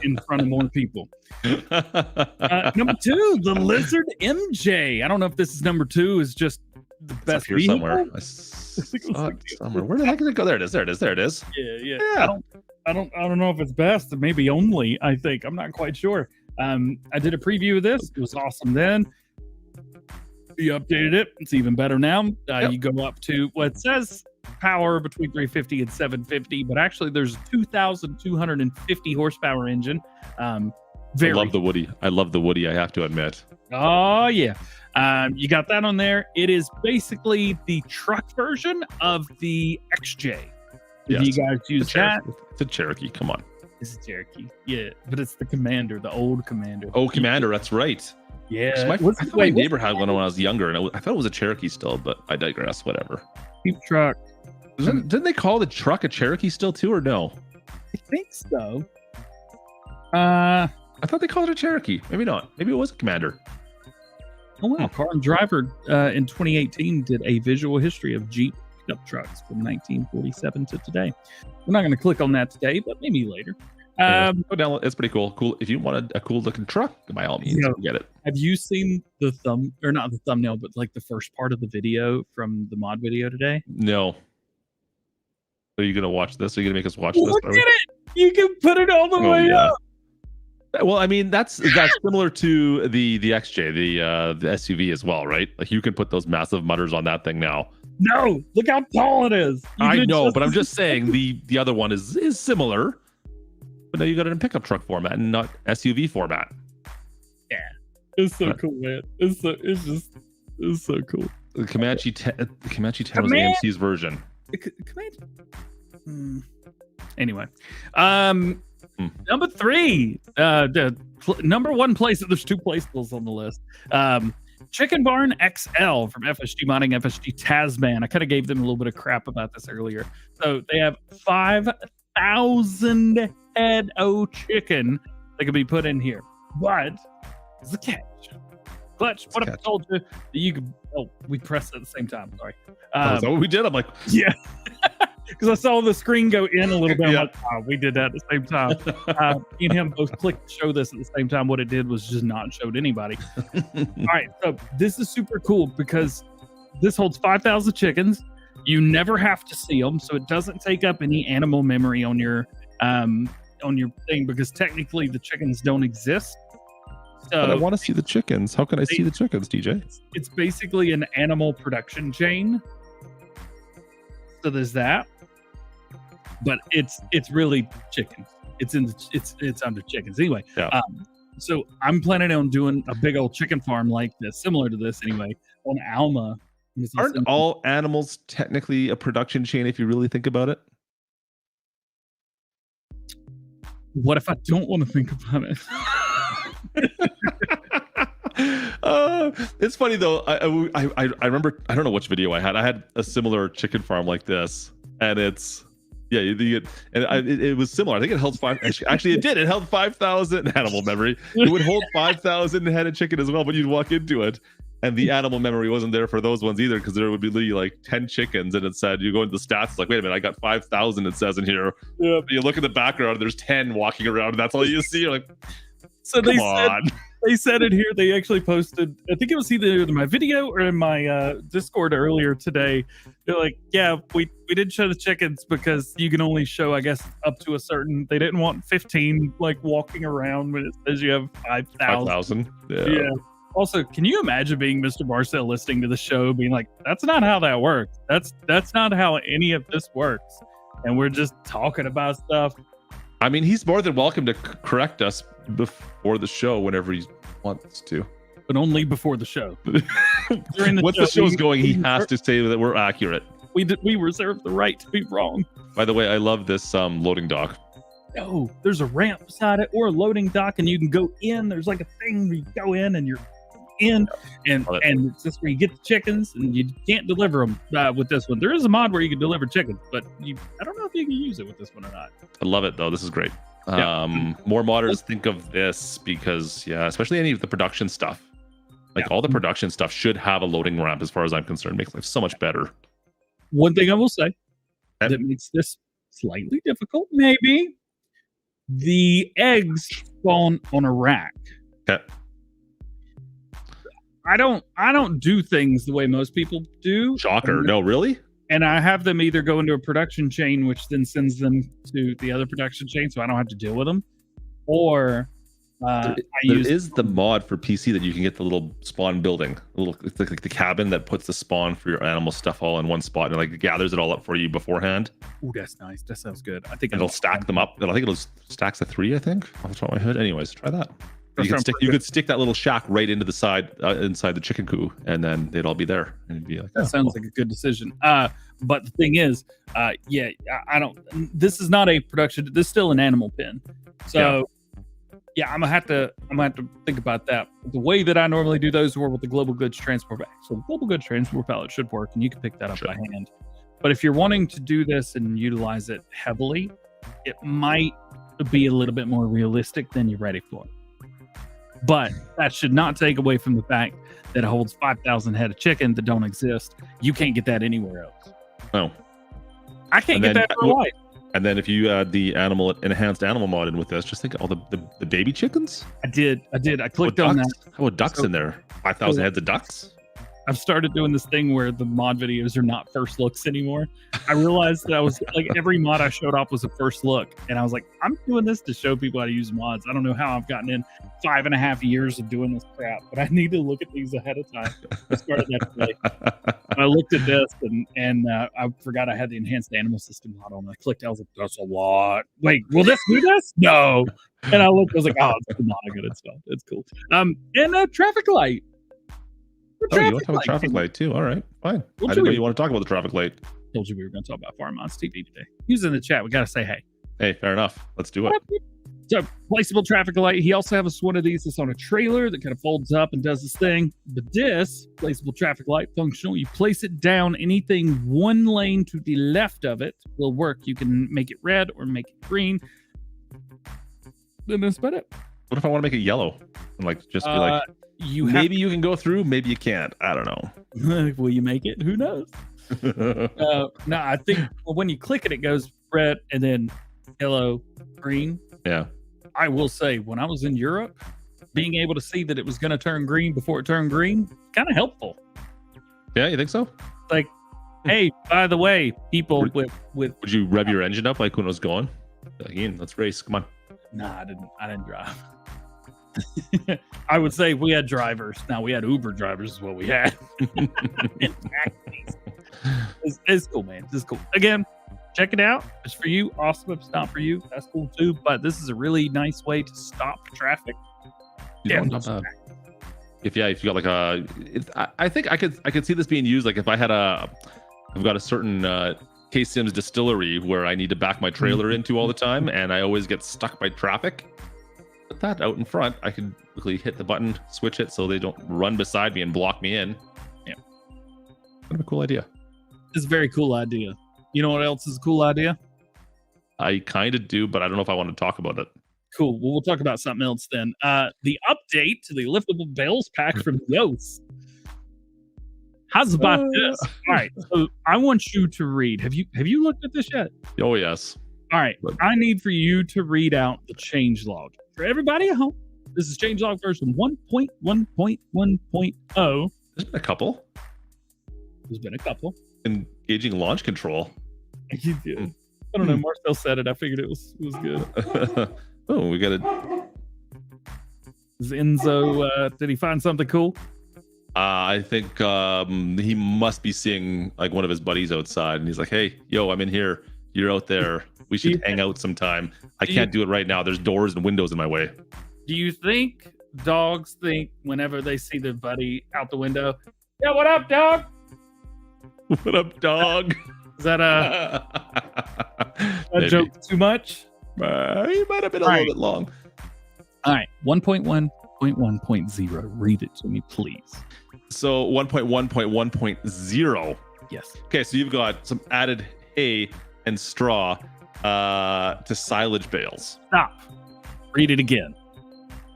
in front of more people? Number 2, the Lizard MJ. I don't know if this is number 2. Is just the best here vehicle? Somewhere. I saw it somewhere. Where the heck did it go? There it is. There it is. Yeah. I don't know if it's best. Maybe only. I think I'm not quite sure. I did a preview of this. It was awesome then. You updated it. It's even better now. You go up to what says power between 350 and 750, but actually there's 2,250 horsepower engine. I love the Woody. I have to admit. Oh yeah. You got that on there. It is basically the truck version of the XJ. Yes. You guys use that? It's a Cherokee. Come on. It's a Cherokee. Yeah, but it's the Commander, the old Commander. Oh, Commander. That's right. Yeah. I thought my neighbor had one when I was younger, and I thought it was a Cherokee still, but I digress. Whatever. Cheap truck. Didn't they call the truck a Cherokee still too, or no? I think so. I thought they called it a Cherokee. Maybe not. Maybe it was a Commander. Oh wow. Car and Driver in 2018 did a visual history of Jeep pickup trucks from 1947 to today. We're not going to click on that today, but maybe later. Go down. It's pretty cool. Cool. If you want a cool looking truck, by all means, get it. Have you seen the not the thumbnail, but like the first part of the video from the mod video today? No. Are you gonna watch this? Are you gonna make us watch Look this? at it! You can put it all the way up. Well, I mean that's similar to the XJ, the SUV as well, right? Like you can put those massive mutters on that thing now. No, look how tall it is. I know, but I'm just saying the other one is similar, but now you got it in pickup truck format and not SUV format. Yeah, it's so cool, man. It's so cool. The Comanche 10 was AMC's version. Anyway, number 3, the number 1 place. There's 2 places on the list. Chicken Barn XL from FSG Modding, FSG Tasman. I kind of gave them a little bit of crap about this earlier. So they have 5,000 head of chicken that can be put in here, but there's a catch. Clutch, what if I told you that you could? Oh, we pressed at the same time. Sorry. Is that what we did? I'm like, yeah. Because I saw the screen go in a little bit. Yeah. Like, oh, we did that at the same time. Me and him both clicked to show this at the same time. What it did was just not showed anybody. All right, so this is super cool because this holds 5,000 chickens. You never have to see them, so it doesn't take up any animal memory on your thing because technically the chickens don't exist. So but I want to see the chickens. How can I see the chickens, DJ? It's basically an animal production chain. So there's that. But it's really chickens. It's under chickens anyway. Yeah. So I'm planning on doing a big old chicken farm like this, similar to this anyway, on Alma. Aren't all animals technically a production chain if you really think about it? What if I don't want to think about it? It's funny though. I remember, I don't know which video I had a similar chicken farm like this, and it's it was similar. I think it held actually it did. It held 5,000 animal memory. It would hold 5,000 head of chicken as well, but you'd walk into it and the animal memory wasn't there for those ones either, because there would be literally like 10 chickens, and it said, you go into the stats, like, wait a minute, I got 5,000, it says in here. Yeah. You look at the background, there's 10 walking around, and that's all you see. You're like, so they said it here. They actually posted, I think it was either in my video or in my Discord earlier today. They're like, yeah, we didn't show the chickens because you can only show, I guess, up to a certain, they didn't want 15 like walking around when it says you have 5,000. Yeah. Also, can you imagine being Mr. Marcel listening to the show being like, that's not how that works. That's not how any of this works. And we're just talking about stuff. I mean, he's more than welcome to correct us before the show whenever he wants to. But only before the show. Once the show's going, he has to say that we're accurate. We reserve the right to be wrong. By the way, I love this loading dock. Oh, there's a ramp beside it or a loading dock, and you can go in. There's like a thing where you go in and you're in, and it's just where you get the chickens, and you can't deliver them with this one. There is a mod where you can deliver chickens, but I don't know if you can use it with this one or not. I love it though. This is great. Yeah. More modders think of this because, especially any of the production stuff. Like all the production stuff should have a loading ramp, as far as I'm concerned. Makes life so much better. One thing I will say that makes this slightly difficult, maybe, the eggs spawn on a rack. Okay. I don't do things the way most people do. Shocker. No, really? And I have them either go into a production chain, which then sends them to the other production chain, so I don't have to deal with them. Or there is the mod for PC that you can get the little spawn building, it's like the cabin that puts the spawn for your animal stuff all in one spot and like gathers it all up for you beforehand. Oh, that's nice. That sounds good. I think it'll stack them up. I think it'll stacks of 3. I think off the top of my head. Anyways, try that. You could stick that little shack right into the side inside the chicken coop, and then they'd all be there. And it'd be like, that sounds like a good decision. But the thing is, I don't. This is not a production. This is still an animal pen. So I'm gonna have to think about that. The way that I normally do those were with the global goods transport bag. So the global goods transport pallet should work, and you can pick that up by hand. But if you're wanting to do this and utilize it heavily, it might be a little bit more realistic than you're ready for. But that should not take away from the fact that it holds 5,000 head of chicken that don't exist. You can't get that anywhere else. No. I can't get that for life. And then if you add the enhanced animal mod in with this, just think of all the baby chickens. I did. I clicked on that. How about ducks in there? 5,000 heads of ducks? I've started doing this thing where the mod videos are not first looks anymore. I realized that I was like, every mod I showed off was a first look. And I was like, I'm doing this to show people how to use mods. I don't know how I've gotten in 5.5 years of doing this crap, but I need to look at these ahead of time. I started that today. I looked at this and I forgot I had the enhanced animal system mod on. I clicked, I was like, that's a lot. Wait, will this do this? No. And I looked, I was like, oh, it's not a good install. It's cool. And a traffic light. You want to talk about traffic light too? All right, fine. I didn't know you want to talk about the traffic light. Told you we were going to talk about Farm Mods TV today. Who's in the chat? We got to say hey. Hey, fair enough. Let's do it. So, placeable traffic light. He also has one of these that's on a trailer that kind of folds up and does this thing. But this placeable traffic light, functional. You place it down. Anything one lane to the left of it will work. You can make it red or make it green. Then that's about it. What if I want to make it yellow and like just be like? Maybe you can go through, maybe you can't. I don't know. Will you make it? Who knows? No, I think when you click it, it goes red and then yellow, green. Yeah. I will say, when I was in Europe, being able to see that it was going to turn green before it turned green, kind of helpful. Yeah, you think so? Like, hey, by the way, people with would you rev your engine up like when it was going? Again, let's race. Come on. Nah, I didn't drive. I would say we had drivers. Now we had Uber drivers is what we had. It's cool, man. It's cool. Again, check it out. If it's for you, awesome. If it's not for you, that's cool too. But this is a really nice way to stop traffic. Yeah, not bad. If you got like I think I could see this being used like if I've got a certain K-Sims distillery where I need to back my trailer into all the time and I always get stuck by traffic. Put that out in front, I can quickly hit the button, switch it so they don't run beside me and block me in. Yeah. Kind of a cool idea. It's a very cool idea. You know what else is a cool idea? I kind of do, but I don't know if I want to talk about it. Cool. Well, we'll talk about something else then. The update to the liftable bales pack from Yoast. How's about this? All right. So I want you to read. Have you looked at this yet? Oh, yes. All right. I need for you to read out the changelog. For everybody at home, this is changelog version 1.1.1.0. There's been a couple. There's been a couple. Engaging launch control. You did. I don't know. Marcel said it. I figured it was good. Oh, we got it. Is Enzo, did he find something cool? I think he must be seeing like one of his buddies outside, and he's like, "Hey, yo, I'm in here. You're out there. We should hang out sometime. I can't do it right now. There's doors and windows in my way." Do you think dogs think whenever they see their buddy out the window, "Yeah, what up, dog? What up, dog?" Is that a joke too much? He might have been a little bit long. All right, 1.1.1.0. Read it to me, please. So 1.1.1.0. Yes. Okay, so you've got some added hay and straw to silage bales. Stop. Read it again.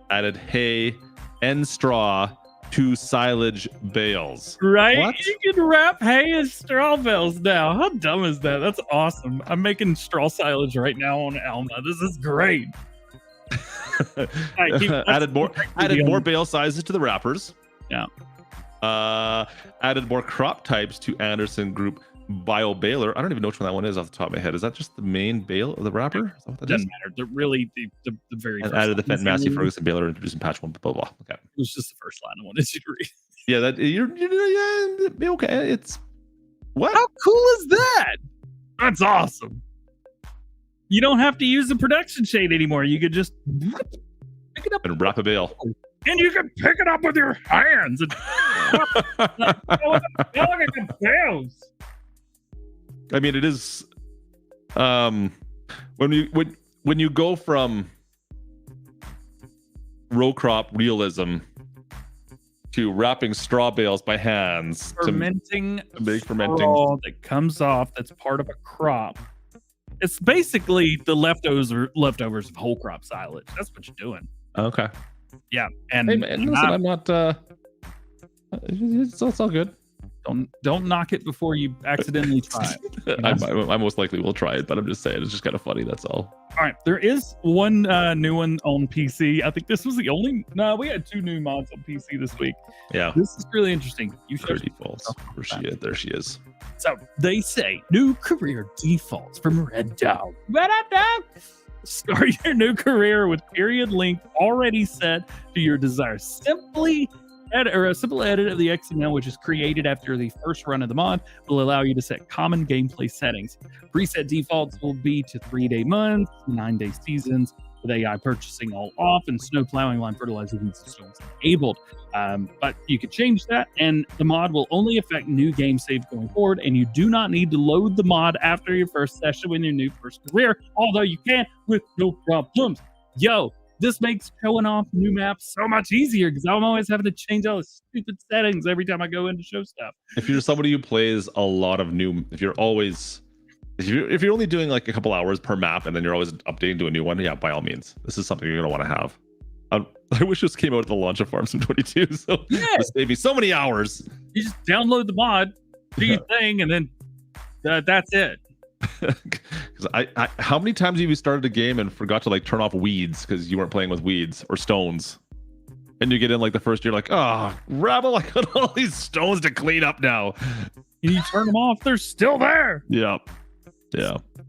Added hay and straw to silage bales. Right? What? You can wrap hay and straw bales now. How dumb is that? That's awesome. I'm making straw silage right now on Alma. This is great. Right, added more bale sizes to the wrappers. Yeah. Added more crop types to Anderson Group Bio Baler. I don't even know which one that one is off the top of my head. Is that just the main bale of the wrapper? Is that what that doesn't matter. They're really the very and first added the line. Fenton Massey Ferguson Baler introducing patch 1, blah, blah, blah. Okay. It was just the first line I wanted you to read. Yeah, that you're okay. It's what? How cool is that? That's awesome. You don't have to use the production shade anymore. You could just pick it up And wrap a bale. and you can pick it up with your hands and bales. I mean, it is when you go from row crop realism to wrapping straw bales by hands Fermenting to fermenting straw that comes off that's part of a crop. It's basically the leftovers of whole crop silage. That's what you're doing. Okay. Yeah, and Hey, man, listen, I'm not. It's all good. Don't knock it before you accidentally try it. I most likely will try it, but I'm just saying it's just kind of funny. That's all. All right, there is one new one on PC. I think this was the only. No, we had 2 new mods on PC this week. Yeah. This is really interesting. You should Defaults. Where she is? There she is. So they say new career defaults from Red Dog. What up, dog? Start your new career with period length already set to your desire. A simple edit of the XML, which is created after the first run of the mod, will allow you to set common gameplay settings. Preset defaults will be to 3-day months, 9-day seasons, with AI purchasing all off and snow plowing, line fertilizer, and stones enabled. But you can change that, and the mod will only affect new game saves going forward, and you do not need to load the mod after your first session with your new first career, although you can with no problems. Yo, this makes showing off new maps so much easier because I'm always having to change all the stupid settings every time I go in to show stuff. If you're somebody who plays a lot of new, if you're only doing like a couple hours per map and then you're always updating to a new one, yeah, by all means, this is something you're gonna want to have. I wish this came out at the launch of Farm Sim 22, so this saved me so many hours. You just download the mod, do your thing, and then that's it. Because I how many times have you started a game and forgot to like turn off weeds because you weren't playing with weeds or stones, and you get in like the first year like, oh, rabble, I got all these stones to clean up now, and you turn them off, they're still there. Yeah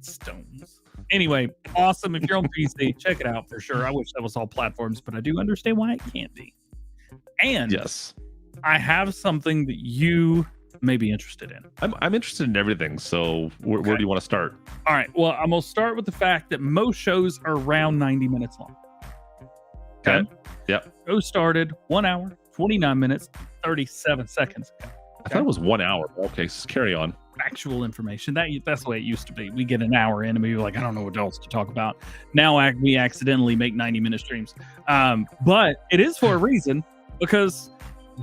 Stones. Anyway, awesome. If you're on PC, check it out for sure. I wish that was all platforms, but I do understand why it can't be. And yes, I have something that you may be interested in. I'm interested in everything. So where do you want to start? All right. Well, I'm gonna start with the fact that most shows are around 90 minutes long. Okay. Yep. Show started 1 hour, 29 minutes, 37 seconds ago. I thought it was 1 hour. Okay, so carry on. Factual information. That's the way it used to be. We get an hour in and we were like, I don't know what else to talk about. Now we accidentally make 90-minute streams. But it is for a reason, because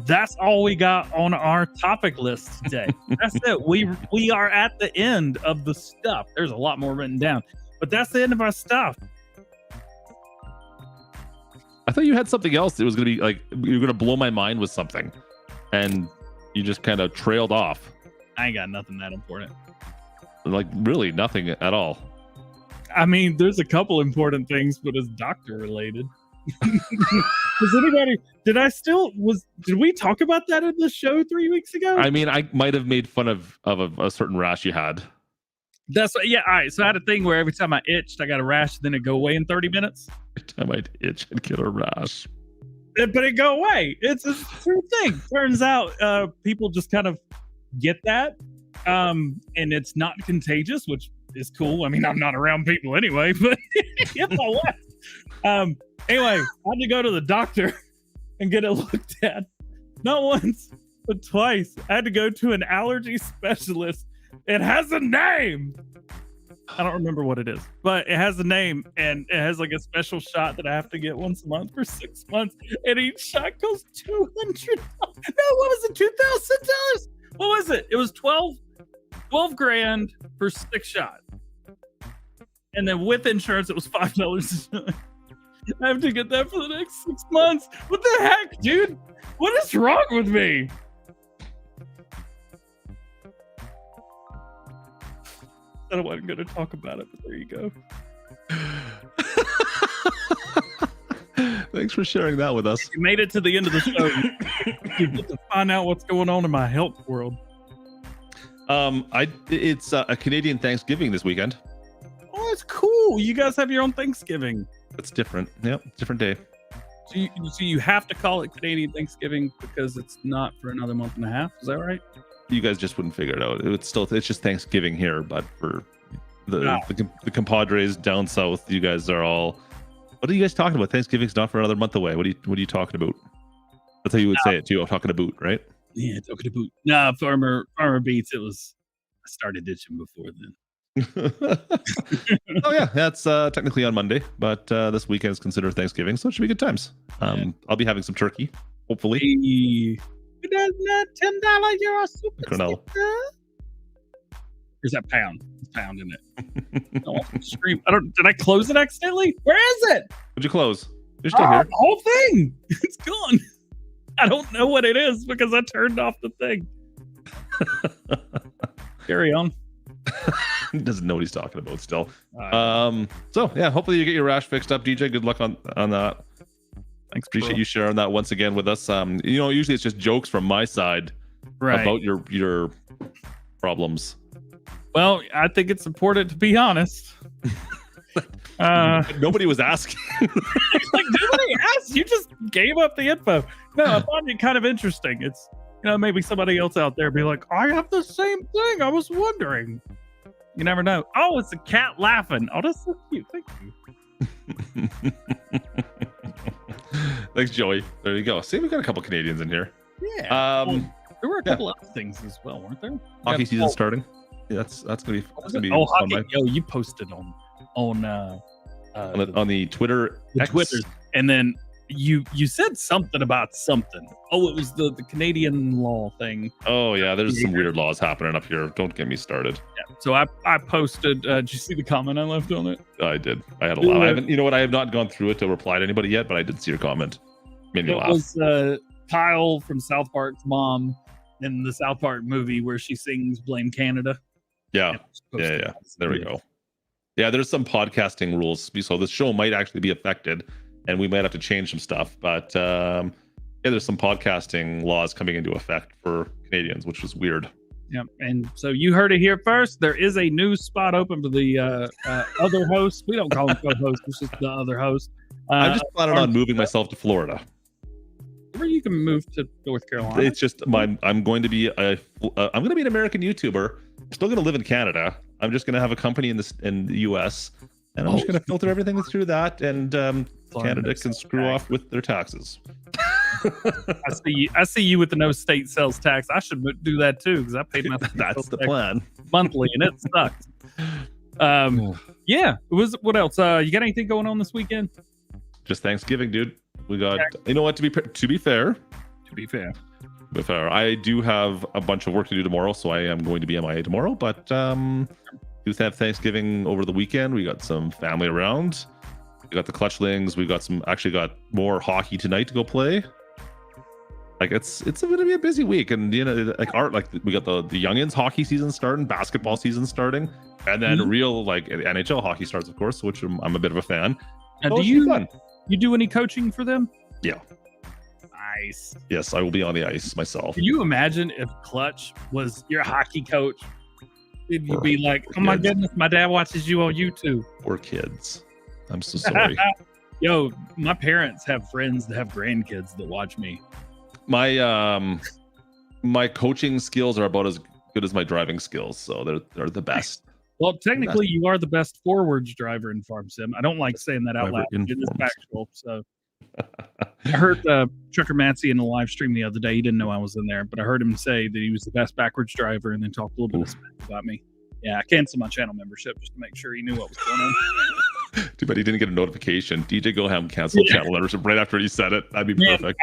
that's all we got on our topic list today. That's it. We are at the end of the stuff. There's a lot more written down, but that's the end of our stuff. I thought you had something else that was going to be like, you were going to blow my mind with something, and you just kind of trailed off. I ain't got nothing that important. Like, really nothing at all. I mean, there's a couple important things, but it's doctor related. Was anybody? Did we talk about that in the show 3 weeks ago? I mean, I might have made fun of a certain rash you had. All right. So I had a thing where every time I itched, I got a rash, then it go away in 30 minutes. Every time I'd itch, I'd get a rash. But it go away. It's a true thing. Turns out people just kind of get that, and it's not contagious, which is cool. I mean, I'm not around people anyway, but if I was. Anyway, I had to go to the doctor and get it looked at. Not once, but twice. I had to go to an allergy specialist. It has a name. I don't remember what it is, but it has a name, and it has like a special shot that I have to get once a month for 6 months, and each shot goes $200. No, what was it? $2,000? What was it? It was 12 grand for 6 shots, and then with insurance, it was $5. I have to get that for the next 6 months. What the heck, dude? What is wrong with me? I wasn't going to talk about it, but there you go. Thanks for sharing that with us. You made it to the end of the show. You get to find out what's going on in my health world. It's a Canadian Thanksgiving this weekend. Oh, it's cool. You guys have your own Thanksgiving. It's different. Yep, different day. So you have to call it Canadian Thanksgiving because it's not for another month and a half. Is that right? You guys just wouldn't figure it out. It's just Thanksgiving here, but for the compadres down south, you guys are all. What are you guys talking about? Thanksgiving's not for another month away. What are you talking about? That's how you would say it too. I'm talking about, right? Yeah, talking about. Nah, farmer beats. It was. I started ditching before then. Oh yeah, that's technically on Monday, but this weekend is considered Thanksgiving, so it should be good times. I'll be having some turkey, hopefully. Hey. Does not $10 you're a super There's that pound. It's pound in it. Did I close it accidentally? Where is it? Would you close? You're still here. The whole thing. It's gone. I don't know what it is because I turned off the thing. Carry on. He doesn't know what he's talking about still. So yeah, hopefully you get your rash fixed up, DJ. Good luck on that. Thanks. Appreciate you sharing that once again with us. Usually it's just jokes from my side about your problems. Well, I think it's important to be honest. Nobody was asking. Like nobody asked. You just gave up the info. No, I found it kind of interesting. It's maybe somebody else out there be like, I have the same thing. I was wondering. You never know. Oh, it's a cat laughing. Oh, that's so cute. Thank you. Thanks, Joey. There you go. See, we got a couple Canadians in here. Yeah. There were a couple other things as well, weren't there? Hockey season starting. Yeah, that's gonna be. Oh, hockey! Yo, you posted on the Twitter. The Twitters, and then you said something about something. Oh, it was the Canadian law thing. Oh yeah, there's some weird laws happening up here. Don't get me started. Yeah. So I posted. Did you see the comment I left on it? I did. I had a lot. I haven't. You know what? I have not gone through it to reply to anybody yet, but I did see your comment. Made me laugh. It was Kyle from South Park's mom in the South Park movie where she sings "Blame Canada." Yeah. There we go. Yeah, there's some podcasting rules, so this show might actually be affected, and we might have to change some stuff. But there's some podcasting laws coming into effect for Canadians, which is weird. Yeah, and so you heard it here first. There is a new spot open for the other host. We don't call him co-host; it's just the other host. I'm just planning on moving myself to Florida. Where are you you can move to North Carolina. It's just I'm going to be an American YouTuber. I'm still going to live in Canada. I'm just going to have a company in the US, and I'm just going to filter everything through that, and Canada can screw off with their taxes. I see you with the no state sales tax. I should do that too because I paid my That's the plan. monthly, and it sucks. Yeah. What else? You got anything going on this weekend? Just Thanksgiving, dude. We got. You know what? To be fair, I do have a bunch of work to do tomorrow, so I am going to be MIA tomorrow. But do have Thanksgiving over the weekend. We got some family around. We got the Clutchlings. We got got more hockey tonight to go play. Like it's going to be a busy week, and we got the youngins hockey season starting, basketball season starting, and then real NHL hockey starts, of course, which I'm a bit of a fan. Now, do you do any coaching for them? Yeah. Nice. Yes, I will be on the ice myself. Can you imagine if Clutch was your hockey coach? If you'd be like, oh my goodness, my dad watches you on YouTube. Poor kids. I'm so sorry. Yo, my parents have friends that have grandkids that watch me. My my coaching skills are about as good as my driving skills, so they're the best. Well, technically, you are the best forwards driver in Farm Sim. I don't like saying that out loud. It is factual. So I heard Trucker Matsy in the live stream the other day. He didn't know I was in there, but I heard him say that he was the best backwards driver, and then talk a little bit of smack about me. Yeah, I canceled my channel membership just to make sure he knew what was going on. Too bad he didn't get a notification. DjGoHam canceled channel membership right after he said it. That'd be perfect.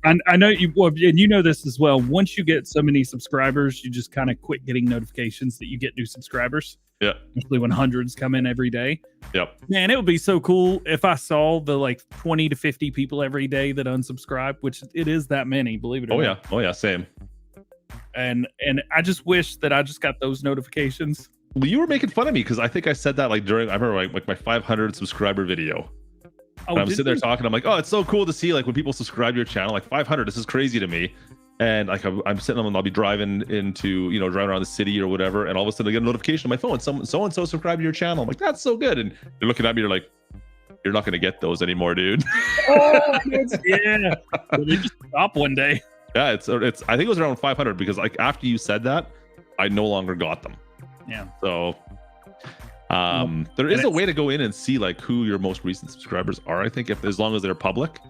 I know you, and you know this as well. Once you get so many subscribers, you just kind of quit getting notifications that you get new subscribers. Yeah. Especially when hundreds come in every day. Yep. Man, it would be so cool if I saw the 20 to 50 people every day that unsubscribe, which it is that many, believe it or not. Oh yeah, same. And I just wish that I just got those notifications. Well, you were making fun of me because I think I said that I remember my 500 subscriber video. Oh, I'm sitting there talking. I'm like, oh, it's so cool to see when people subscribe to your channel. 500, this is crazy to me. And I'm sitting and I'll be driving driving around the city or whatever, and all of a sudden I get a notification on my phone. So and so subscribed to your channel. I'm like, that's so good. And they're looking at me. They're like, you're not going to get those anymore, dude. Oh, yeah. They just stop one day. Yeah, it's. I think it was around 500 because after you said that, I no longer got them. Yeah. So there is a way to go in and see who your most recent subscribers are. I think as long as they're public.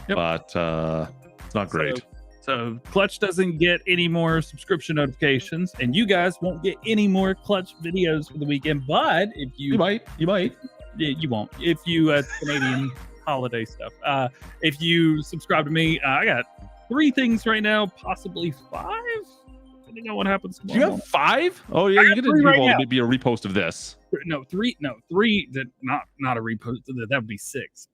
Yep. But it's not great. So Clutch doesn't get any more subscription notifications, and you guys won't get any more Clutch videos for the weekend. But if you might, you won't. If you Canadian holiday stuff. If you subscribe to me, I got 3 things right now, possibly 5. Depending on what happens tomorrow. Do you have 5? Oh yeah, you're gonna maybe a repost of this. No, 3. No, 3. That not a repost. That would be 6.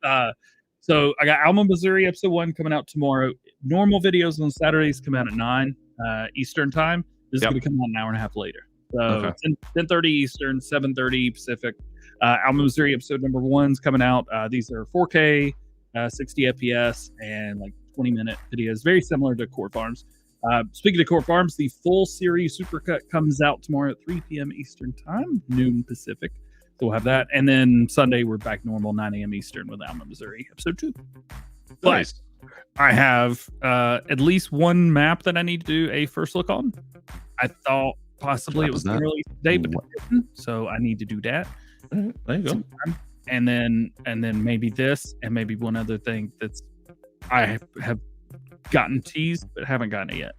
So I got Alma, Missouri, episode 1 coming out tomorrow. Normal videos on Saturdays come out at 9 Eastern time. This is going to come out an hour and a half later. So 10:30 Eastern, 7:30 Pacific. Alma, Missouri, episode number 1's coming out. These are 4K, 60 FPS, and 20-minute videos. Very similar to Core Farms. Speaking of Core Farms, the full series supercut comes out tomorrow at 3 p.m. Eastern time, noon Pacific. So we'll have that. And then Sunday, we're back normal, 9 a.m. Eastern with Alma, Missouri, episode 2. Nice. But I have at least one map that I need to do a first look on. I thought possibly it was the release today, but it didn't. So I need to do that. There you go. And then maybe this, and maybe one other thing that's I have gotten teased, but haven't gotten it yet.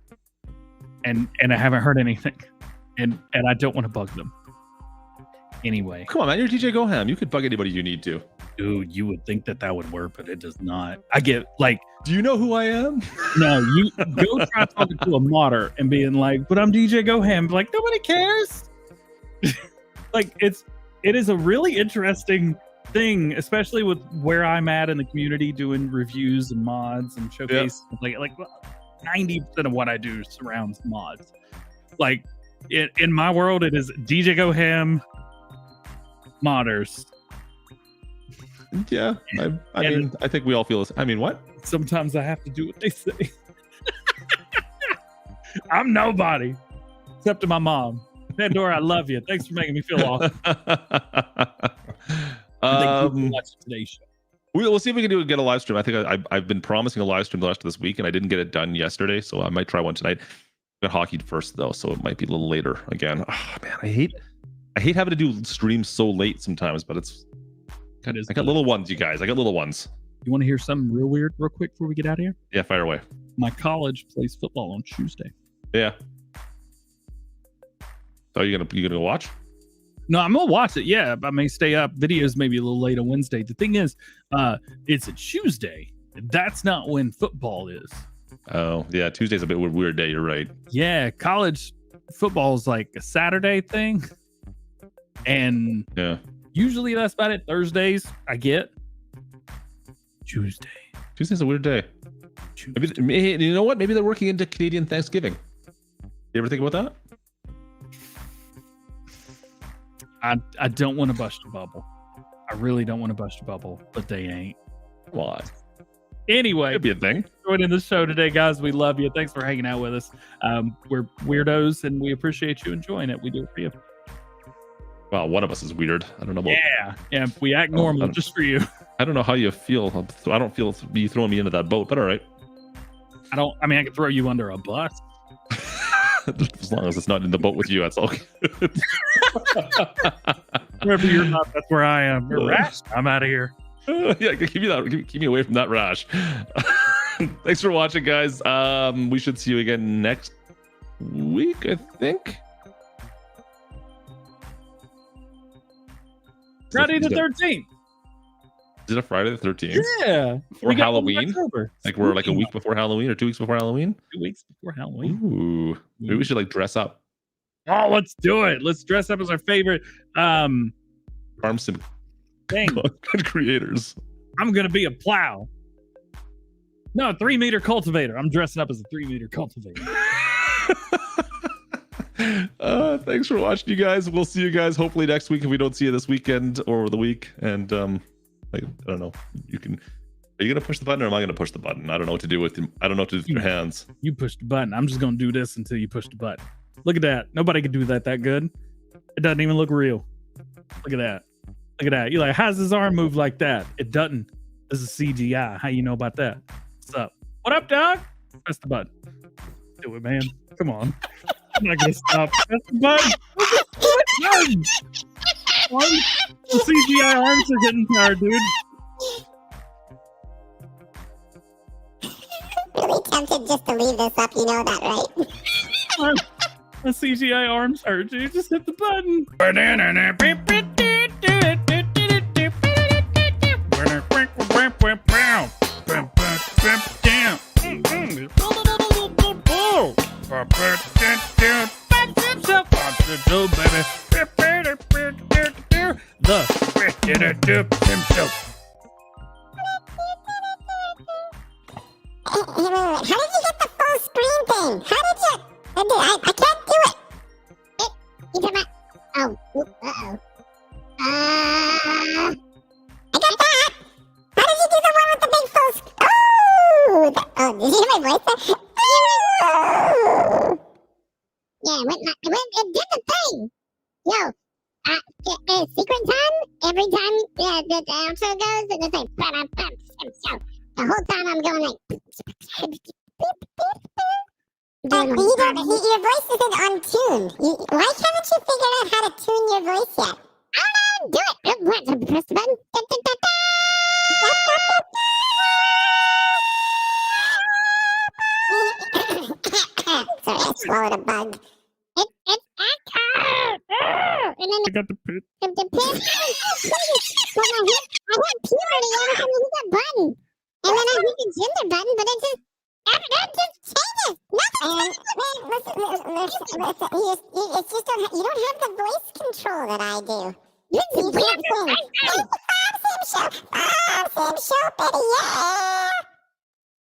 And I haven't heard anything. And I don't want to bug them. Anyway, come on, man, you're DjGoHam. You could bug anybody you need to. Dude, you would think that would work, but it does not. I get do you know who I am? No, you go try talking to a modder and being like, but I'm DjGoHam. Nobody cares. It is a really interesting thing, especially with where I'm at in the community doing reviews and mods and showcase. Yep. 90% of what I do surrounds mods. In my world, it is DjGoHam, modders. Yeah, I mean, I think we all feel this. I mean, what? Sometimes I have to do what they say. I'm nobody except to my mom. Pandora, I love you. Thanks for making me feel awesome. Thank you for watching today's show. We'll see if we can get a live stream. I think I've been promising a live stream the rest of this week, and I didn't get it done yesterday, so I might try one tonight. Got hockey first though, so it might be a little later again. Oh, man, I hate having to do streams so late sometimes, but it's. I got little ones, you guys. I got little ones. You want to hear something real weird, real quick, before we get out of here? Yeah, fire away. My college plays football on Tuesday. Yeah. So you gonna go watch? No, I'm gonna watch it. Yeah, I may stay up. Videos maybe a little late on Wednesday. The thing is, it's a Tuesday. That's not when football is. Oh, yeah. Tuesday's a bit weird day. You're right. Yeah, college football is like a Saturday thing, and yeah, usually that's about it. Thursdays I get. Tuesday's a weird day. Maybe, you know what? Maybe they're working into Canadian Thanksgiving. You ever think about that? I don't want to bust a bubble. I really don't want to bust a bubble, but they ain't. Why? Anyway, Could be a thing. Joining the show today, guys. We love you. Thanks for hanging out with us. We're weirdos, and we appreciate you enjoying it. We do it for you. Well, one of us is weird. I don't know about. Yeah. We act normal just for you. I don't know how you feel. I don't feel you throwing me into that boat, but all right. I mean, I could throw you under a bus. As long as it's not in the boat with you, that's all good. Wherever you're not, that's where I am. You're rash. I'm out of here. Yeah, keep me away from that rash. Thanks for watching, guys. We should see you again next week, I think. Friday the 13th. Is it a Friday the 13th? Yeah. Or Halloween? Like we're like a week before Halloween or 2 weeks before Halloween? 2 weeks before Halloween. Ooh. Maybe we should like dress up. Oh, let's do it. Let's dress up as our favorite Farm sim thing. Creators. I'm gonna be a plow. No, 3-meter cultivator. I'm dressing up as a 3-meter cultivator. Thanks for watching, you guys. We'll see you guys hopefully next week if we don't see you this weekend or the week. And I don't know. Are you gonna push the button or am I gonna push the button? I don't know what to do with your hands. You push the button. I'm just gonna do this until you push the button. Look at that. Nobody can do that good. It doesn't even look real. Look at that. Look at that. You're like, how's his arm move like that? It doesn't. This is CGI. How you know about that? What's up? What up, dog? Press the button. Do it, man. Come on. I'm not gonna stop. Press the button. Button. The CGI arms are getting tired, dude. Really tempted just to leave this up, you know that, right? The CGI arms hurt, dude. Just hit the button. Hey, wait. How did you get the full screen thing? How did you? I can't do it. You talking about? Oh, uh-oh. I got that. How did you do the one with the big full screen? Oh, did you hear my voice there? Oh. Yeah, it did the thing. Yo, secret time, every time the outro goes, and it's like, the whole time I'm going like, your voice isn't untuned. Why haven't you figured out how to tune your voice yet? I don't know. Do it. Press the button. Sorry, I swallowed a bug. It's echo. And then I got the pit. the pin. I had puberty every time I hit that button. And then I hit the gender button, but it just changes. Nothing. Listen. You don't have the voice control that I do. You can't sing. Farm Sim Show, baby, yeah.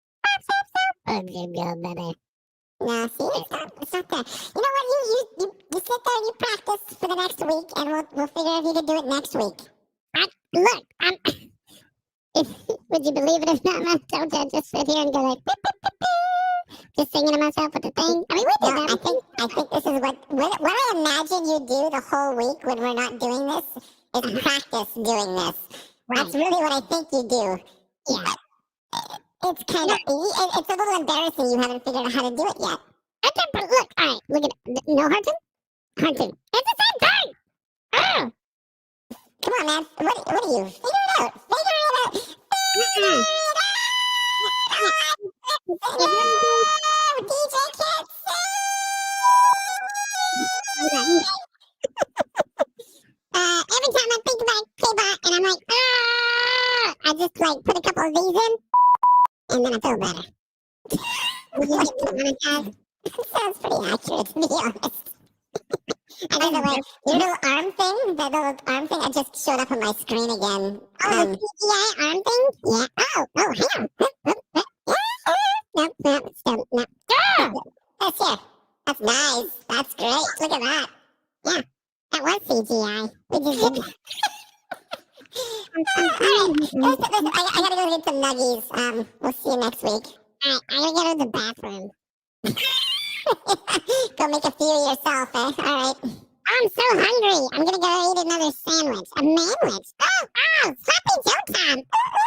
Farm Sim Show, baby. No, see, it's not that. You know what? You sit there and you practice for the next week, and we'll figure out if you can do it next week. Would you believe it or not? Don't I just sit here and go like, just singing to myself with the thing? I mean, we do that. I think this is what I imagine you do the whole week when we're not doing this is practice doing this. That's really what I think you do. Yeah. It's kind of, it's a little embarrassing you haven't figured out how to do it yet. Okay, but look, all right, look at it. No, Hunter? Hunter. It's the same thing! Oh! Come on, man. What are you? Figure it out. Figure it out. Figure it out. DJ can't sing. Every time I think about K-Bot and I'm like, I just like put a couple of these in and then I feel better. Sounds pretty accurate to be honest. And by the way, your little arm thing, that little arm thing, I just showed up on my screen again. Oh, the CGI arm thing? Yeah. Oh, hang on. Nope. That's here. That's nice. That's great. Look at that. Yeah, that was CGI. We just did. Alright, I gotta go get some nuggies. We'll see you next week. Alright, I gotta go to the bathroom. Go make a few yourself, eh? Alright. I'm so hungry. I'm gonna go eat another sandwich. A manwich.